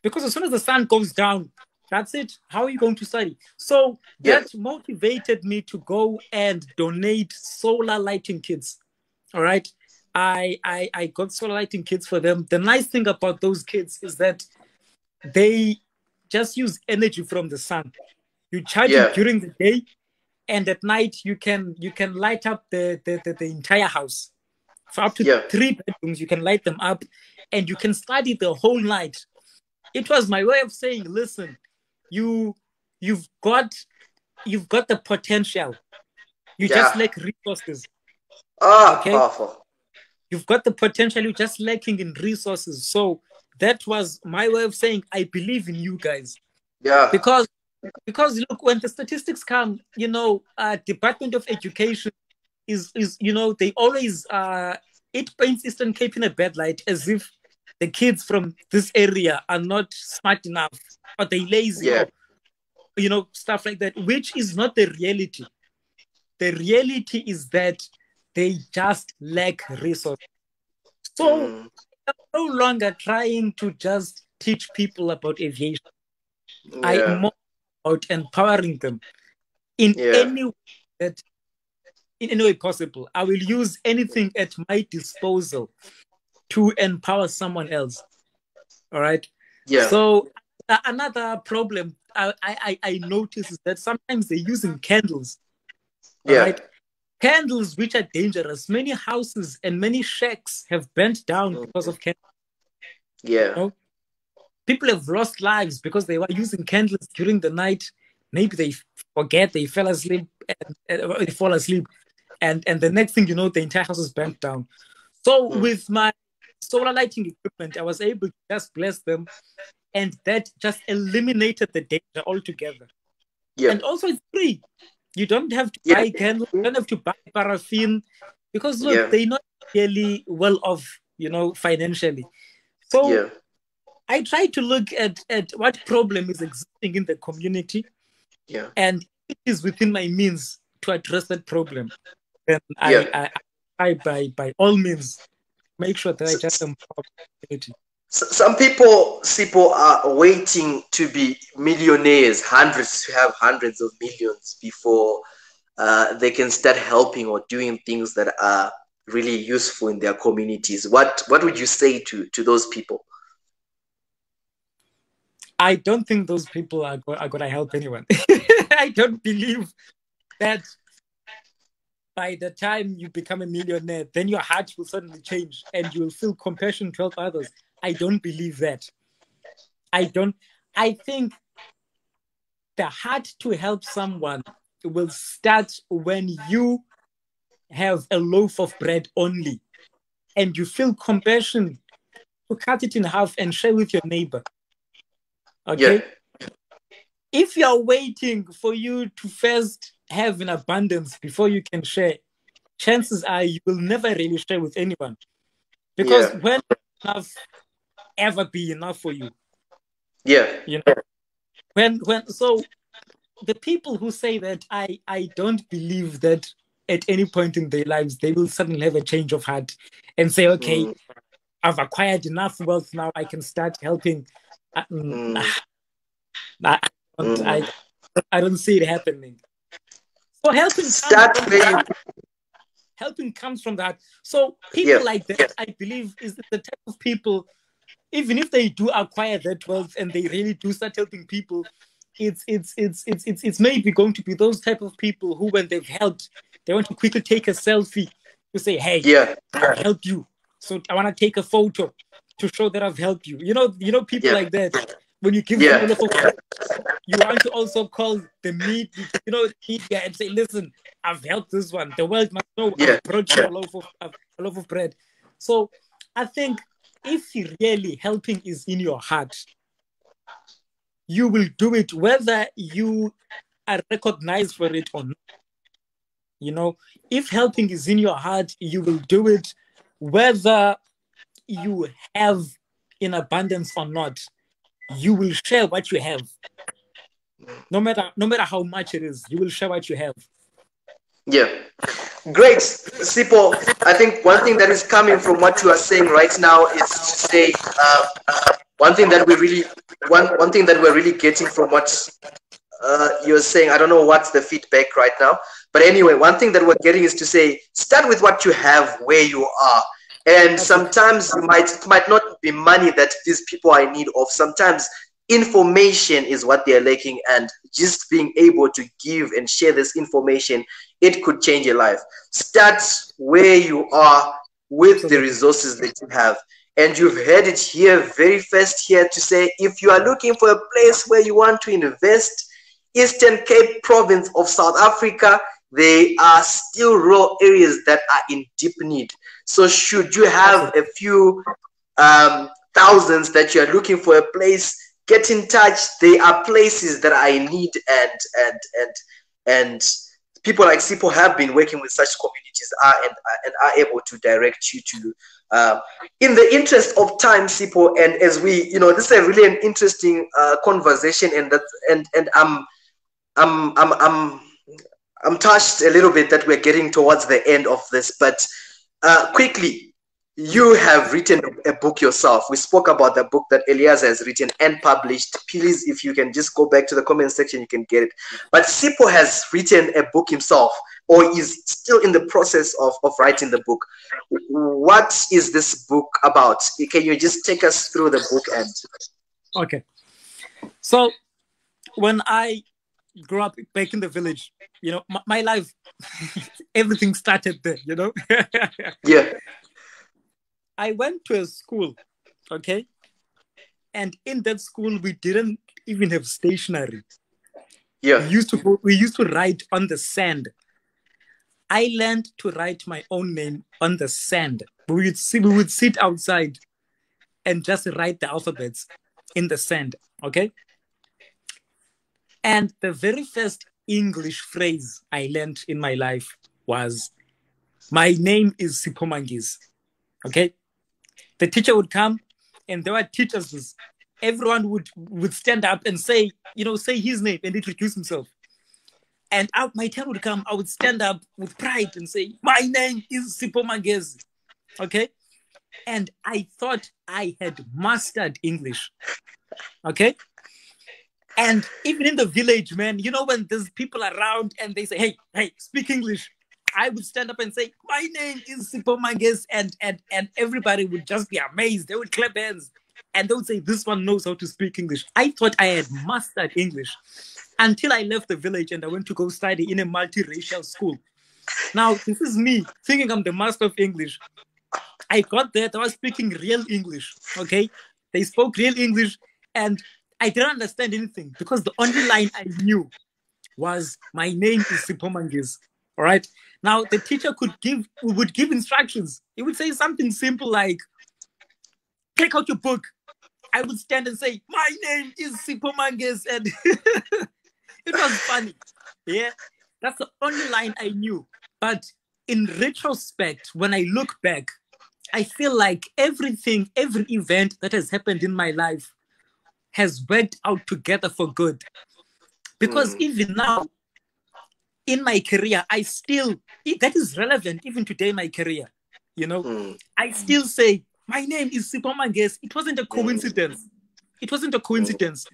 Because as soon as the sun goes down, that's it. How are you going to study? So that motivated me to go and donate solar lighting kits. All right. I got solar lighting kits for them. The nice thing about those kits is that they just use energy from the sun. You charge it during the day, and at night you can light up the entire house. For up to 3 bedrooms, you can light them up, and you can study the whole night. It was my way of saying, listen, you've got the potential. You just lack resources. Okay? Powerful. You've got the potential, you're just lacking in resources. So that was my way of saying, I believe in you guys. Yeah. Because look, when the statistics come, Department of Education you know, they always it paints Eastern Cape in a bad light, as if the kids from this area are not smart enough, or they lazy, or you know, stuff like that, which is not the reality. The reality is that they just lack resources. So I'm no longer trying to just teach people about aviation. I am more about empowering them in any way that, in any way possible. I will use anything at my disposal to empower someone else. All right. Yeah. So another problem I notice is that sometimes they're using candles. All right. Candles which are dangerous. Many houses and many shacks have burnt down because of candles. Yeah. You know? People have lost lives because they were using candles during the night. Maybe they forget, they fell asleep, and they fall asleep. And the next thing you know, the entire house is burnt down. So with my solar lighting equipment, I was able to just bless them. And that just eliminated the danger altogether. Yeah. And also it's free. You don't have to buy candles, you don't have to buy paraffin, because look, they're not really well off, you know, financially. So I try to look at what problem is existing in the community. Yeah. And it is within my means to address that problem. And I by all means make sure that I just empower the community. Some people, Sipho, are waiting to be millionaires, to have hundreds of millions before they can start helping or doing things that are really useful in their communities. What would you say to those people? I don't think those people are going to help anyone. I don't believe that by the time you become a millionaire, then your heart will suddenly change and you will feel compassion to help others. I don't believe that. I think the heart to help someone will start when you have a loaf of bread only and you feel compassion to cut it in half and share with your neighbor. Okay? Yeah. If you're waiting for you to first have an abundance before you can share, chances are you will never really share with anyone. Because when enough ever be enough for you? Yeah. You know, so the people who say that, I don't believe that at any point in their lives they will suddenly have a change of heart and say, okay, I've acquired enough wealth now, I can start helping. I don't see it happening. So helping comes from that. So people like that, I believe, is the type of people, even if they do acquire that wealth and they really do start helping people, it's maybe going to be those type of people who, when they've helped, they want to quickly take a selfie to say, hey, I've helped you, so I want to take a photo to show that I've helped you. You know people like that. When you give them a loaf of bread, you want to also call the media, and say, listen, I've helped this one. The world must know I've brought you a loaf of bread. So I think if really helping is in your heart, you will do it whether you are recognized for it or not. If helping is in your heart, you will do it whether you have in abundance or not. You will share what you have. No matter how much it is, you will share what you have. Yeah. Great, Sipho. I think one thing that is coming from what you are saying right now is to say one thing that we're really getting from what you're saying. I don't know what's the feedback right now, but anyway, one thing that we're getting is to say, start with what you have where you are. And sometimes it might not be money that these people are in need of. Sometimes information is what they're lacking, and just being able to give and share this information, it could change your life. Start where you are with the resources that you have. And you've heard it here very first here to say, if you are looking for a place where you want to invest, Eastern Cape province of South Africa, there are still rural areas that are in deep need. So should you have a few thousands that you are looking for a place, get in touch. There are places that I need, and people like Sipho have been working with such communities opportunities are and are able to direct you to. In the interest of time, Sipho, and as we, this is a really an interesting conversation, and I'm touched a little bit that we're getting towards the end of this, but quickly, you have written a book yourself. We spoke about the book that Elias has written and published. Please, if you can just go back to the comment section, you can get it. But Sipho has written a book himself, or is still in the process of writing the book. What is this book about? Can you just take us through the book? And okay, so when I grew up back in the village, my life, everything started there, Yeah. I went to a school, okay? And in that school, we didn't even have stationery. Yeah. We used to write on the sand. I learned to write my own name on the sand. We would sit outside and just write the alphabets in the sand, okay? And the very first English phrase I learned in my life was, my name is Sipho Mangesi, okay? The teacher would come, and there were teachers. Everyone would stand up and say his name and introduce himself. And my turn would come, I would stand up with pride and say, my name is Sipho Mangesi, okay? And I thought I had mastered English, okay? And even in the village, man, when there's people around and they say, hey, speak English, I would stand up and say, my name is Sipho Mangesi, and everybody would just be amazed. They would clap hands and they would say, this one knows how to speak English. I thought I had mastered English until I left the village and I went to go study in a multiracial school. Now, this is me thinking I'm the master of English. I got there, they were speaking real English, okay? They spoke real English and I didn't understand anything because the only line I knew was, my name is Sipho Mangesi, all right? Now, the teacher would give instructions. He would say something simple like, take out your book. I would stand and say, my name is Sipho Mangesi. And it was funny. Yeah, that's the only line I knew. But in retrospect, when I look back, I feel like every event that has happened in my life has worked out together for good. Because even now, in my career, that is relevant even today in my career. I still say, my name is Sipho Mangesi. It wasn't a coincidence. It wasn't a coincidence.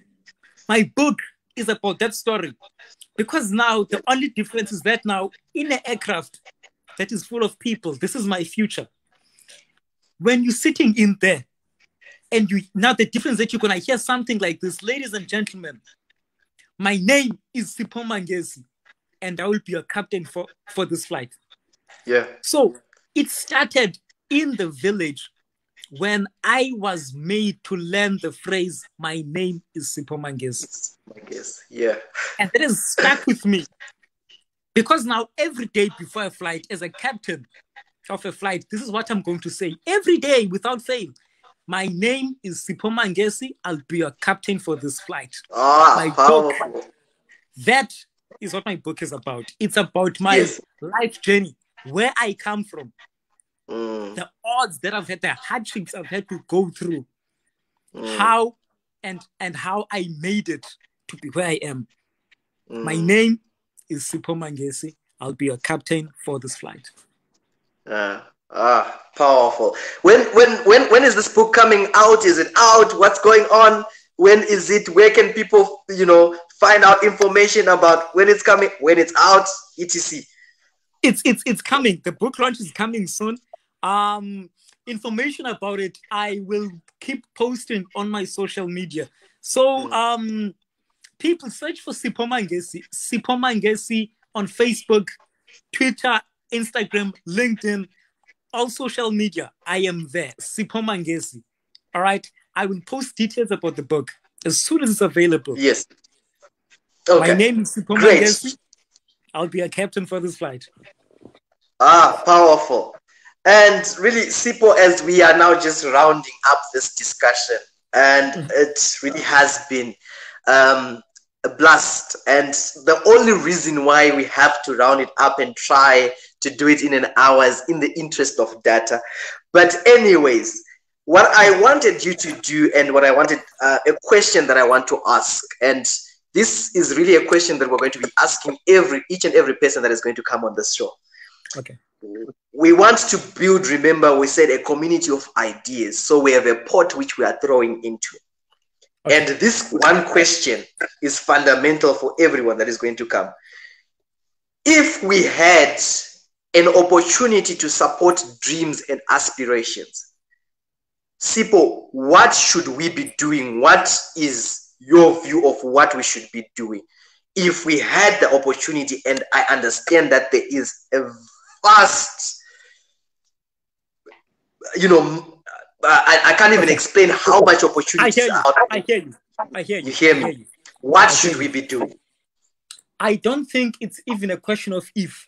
My book is about that story. Because now the only difference is that now in an aircraft that is full of people, this is my future. When you're sitting in there, and now the difference that you're going to hear something like this, ladies and gentlemen, my name is Sipho Mangesi, and I will be a captain for this flight. Yeah. So it started in the village when I was made to learn the phrase, my name is Sipho Mangesi. Yeah. And that has stuck with me. Because now every day before a flight, as a captain of a flight, this is what I'm going to say. Every day without fail. My name is Sipho Mangesi. I'll be your captain for this flight. My book, that is what my book is about. It's about my life journey, where I come from, the odds that I've had, the hardships I've had to go through, how how I made it to be where I am. My name is Sipho Mangesi. I'll be your captain for this flight. Powerful. When is this book coming out? Is it out? What's going on? When is it? Where can people, find out information about when it's coming, when it's out, etc.? It's coming. The book launch is coming soon. Information about it, I will keep posting on my social media. So people search for Sipho Mangesi. Sipho Mangesi on Facebook, Twitter, Instagram, LinkedIn, all social media. I am there. Sipho Mangesi. All right. I will post details about the book as soon as it's available. Yes. Okay. My name is Sipho Mangesi. I'll be a captain for this flight. Powerful. And really, Sipho, as we are now just rounding up this discussion, and it really has been a blast. And the only reason why we have to round it up and try to do it in an hour is in the interest of data. But anyways, what I wanted you to do, and what I wanted, a question that I want to ask, and this is really a question that we're going to be asking each and every person that is going to come on this show. Okay. We want to build, remember, we said a community of ideas. So we have a pot which we are throwing into. Okay. And this one question is fundamental for everyone that is going to come. If we had an opportunity to support dreams and aspirations, Sipho, what should we be doing? What is your view of what we should be doing if we had the opportunity? And I understand that there is a vast, I can't even explain how much opportunity. I hear you. You hear me? What should we be doing? I don't think it's even a question of if.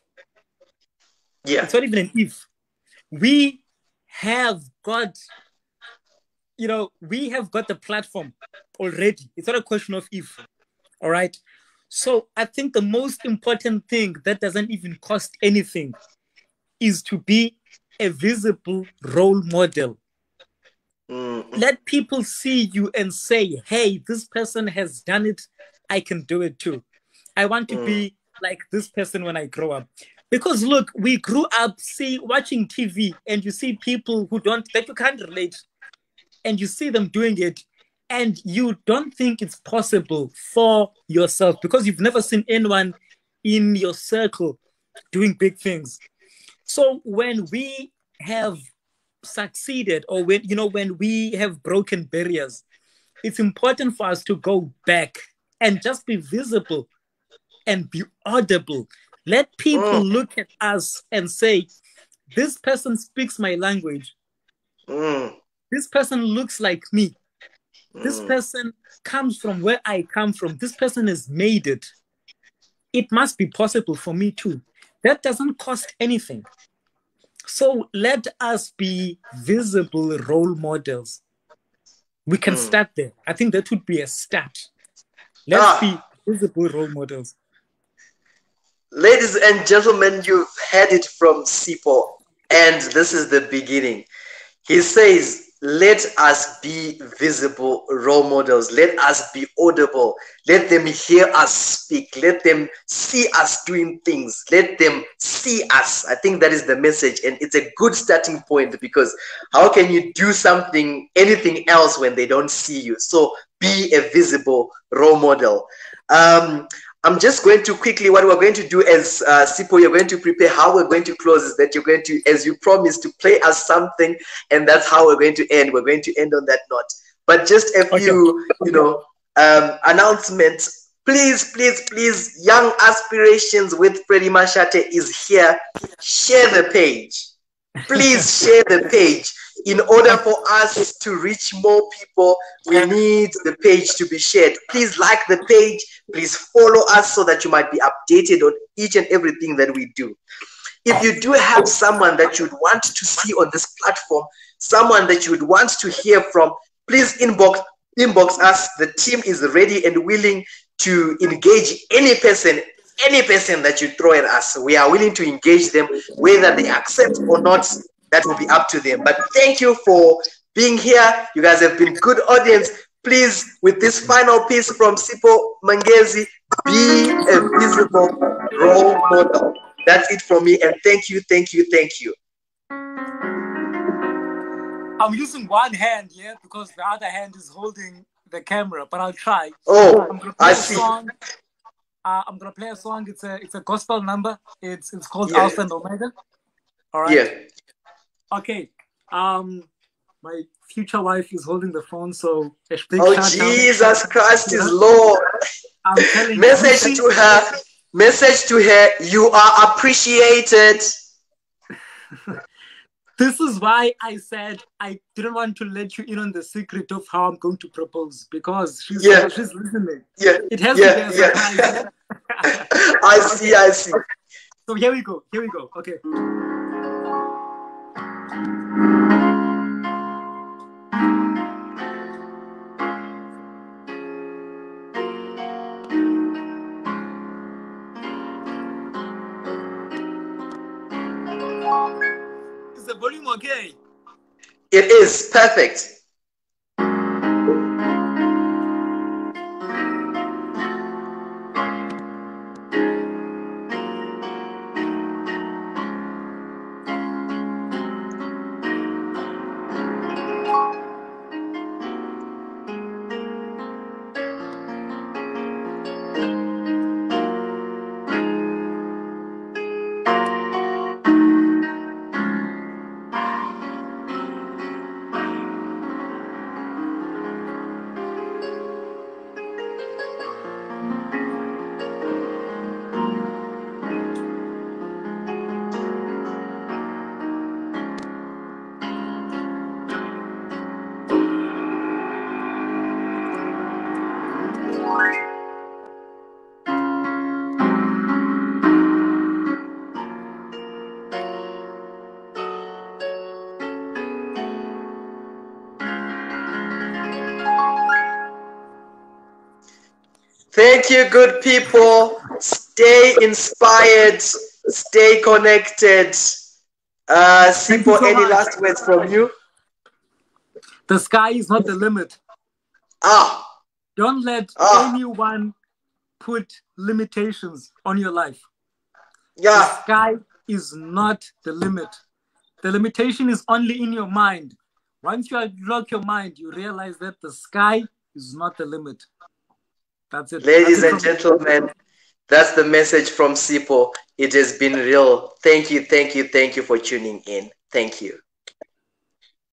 Yeah. It's not even an if. We have got, we have got the platform already. It's not a question of if. All right. So I think the most important thing that doesn't even cost anything is to be a visible role model. Let people see you and say, hey, this person has done it. I can do it too. I want to be like this person when I grow up. Because look, we grew up watching TV, and you see people that you can't relate, and you see them doing it, and you don't think it's possible for yourself because you've never seen anyone in your circle doing big things. So when we have succeeded, or when we have broken barriers, it's important for us to go back and just be visible and be audible. Let people look at us and say, this person speaks my language. This person looks like me. This person comes from where I come from. This person has made it. It must be possible for me too. That doesn't cost anything. So let us be visible role models. We can start there. I think that would be a start. Let's be visible role models. Ladies and gentlemen, you've heard it from Sipho, and this is the beginning. He says, let us be visible role models. Let us be audible. Let them hear us speak. Let them see us doing things. Let them see us. I think that is the message, and it's a good starting point, because how can you do anything else when they don't see you? So be a visible role model. I'm just going to quickly, what we're going to do is, Sipho, you're going to prepare how we're going to close, is that you're going to, as you promised, to play us something, and that's how we're going to end. We're going to end on that note. But just a few, announcements. Please, please, please, Young Aspirations with Freddie Mashate is here. Share the page. Please share the page. In order for us to reach more people, we need the page to be shared. Please like the page. Please follow us so that you might be updated on each and everything that we do. If you do have someone that you'd want to see on this platform, someone that you would want to hear from, please inbox us. The team is ready and willing to engage any person that you throw at us. We are willing to engage them, whether they accept or not. That will be up to them. But thank you for being here. You guys have been good audience. Please, with this final piece from Sipho Mangesi, be a visible role model. That's it from me. And thank you, thank you, thank you. I'm using one hand here because the other hand is holding the camera, but I'll try. Oh, I see. I'm gonna play a song. It's a gospel number. It's called Alpha and Omega. All right. Yeah. Okay. My future wife is holding the phone, so Jesus Christ is Lord. I'm telling message to her, you are appreciated. This is why I said I didn't want to let you in on the secret of how I'm going to propose, because she's listening. Yeah. It has to be a surprise. I see. So here we go. Okay. volume okay? It is perfect. Thank you, good people. Stay inspired. Stay connected. Sipho, so any much. last words from you? The sky is not the limit. Don't let anyone put limitations on your life. Yeah. The sky is not the limit. The limitation is only in your mind. Once you unlock your mind, you realize that the sky is not the limit. That's it. Ladies and gentlemen, that's the message from Sipho. It has been real. Thank you, thank you, thank you for tuning in. Thank you.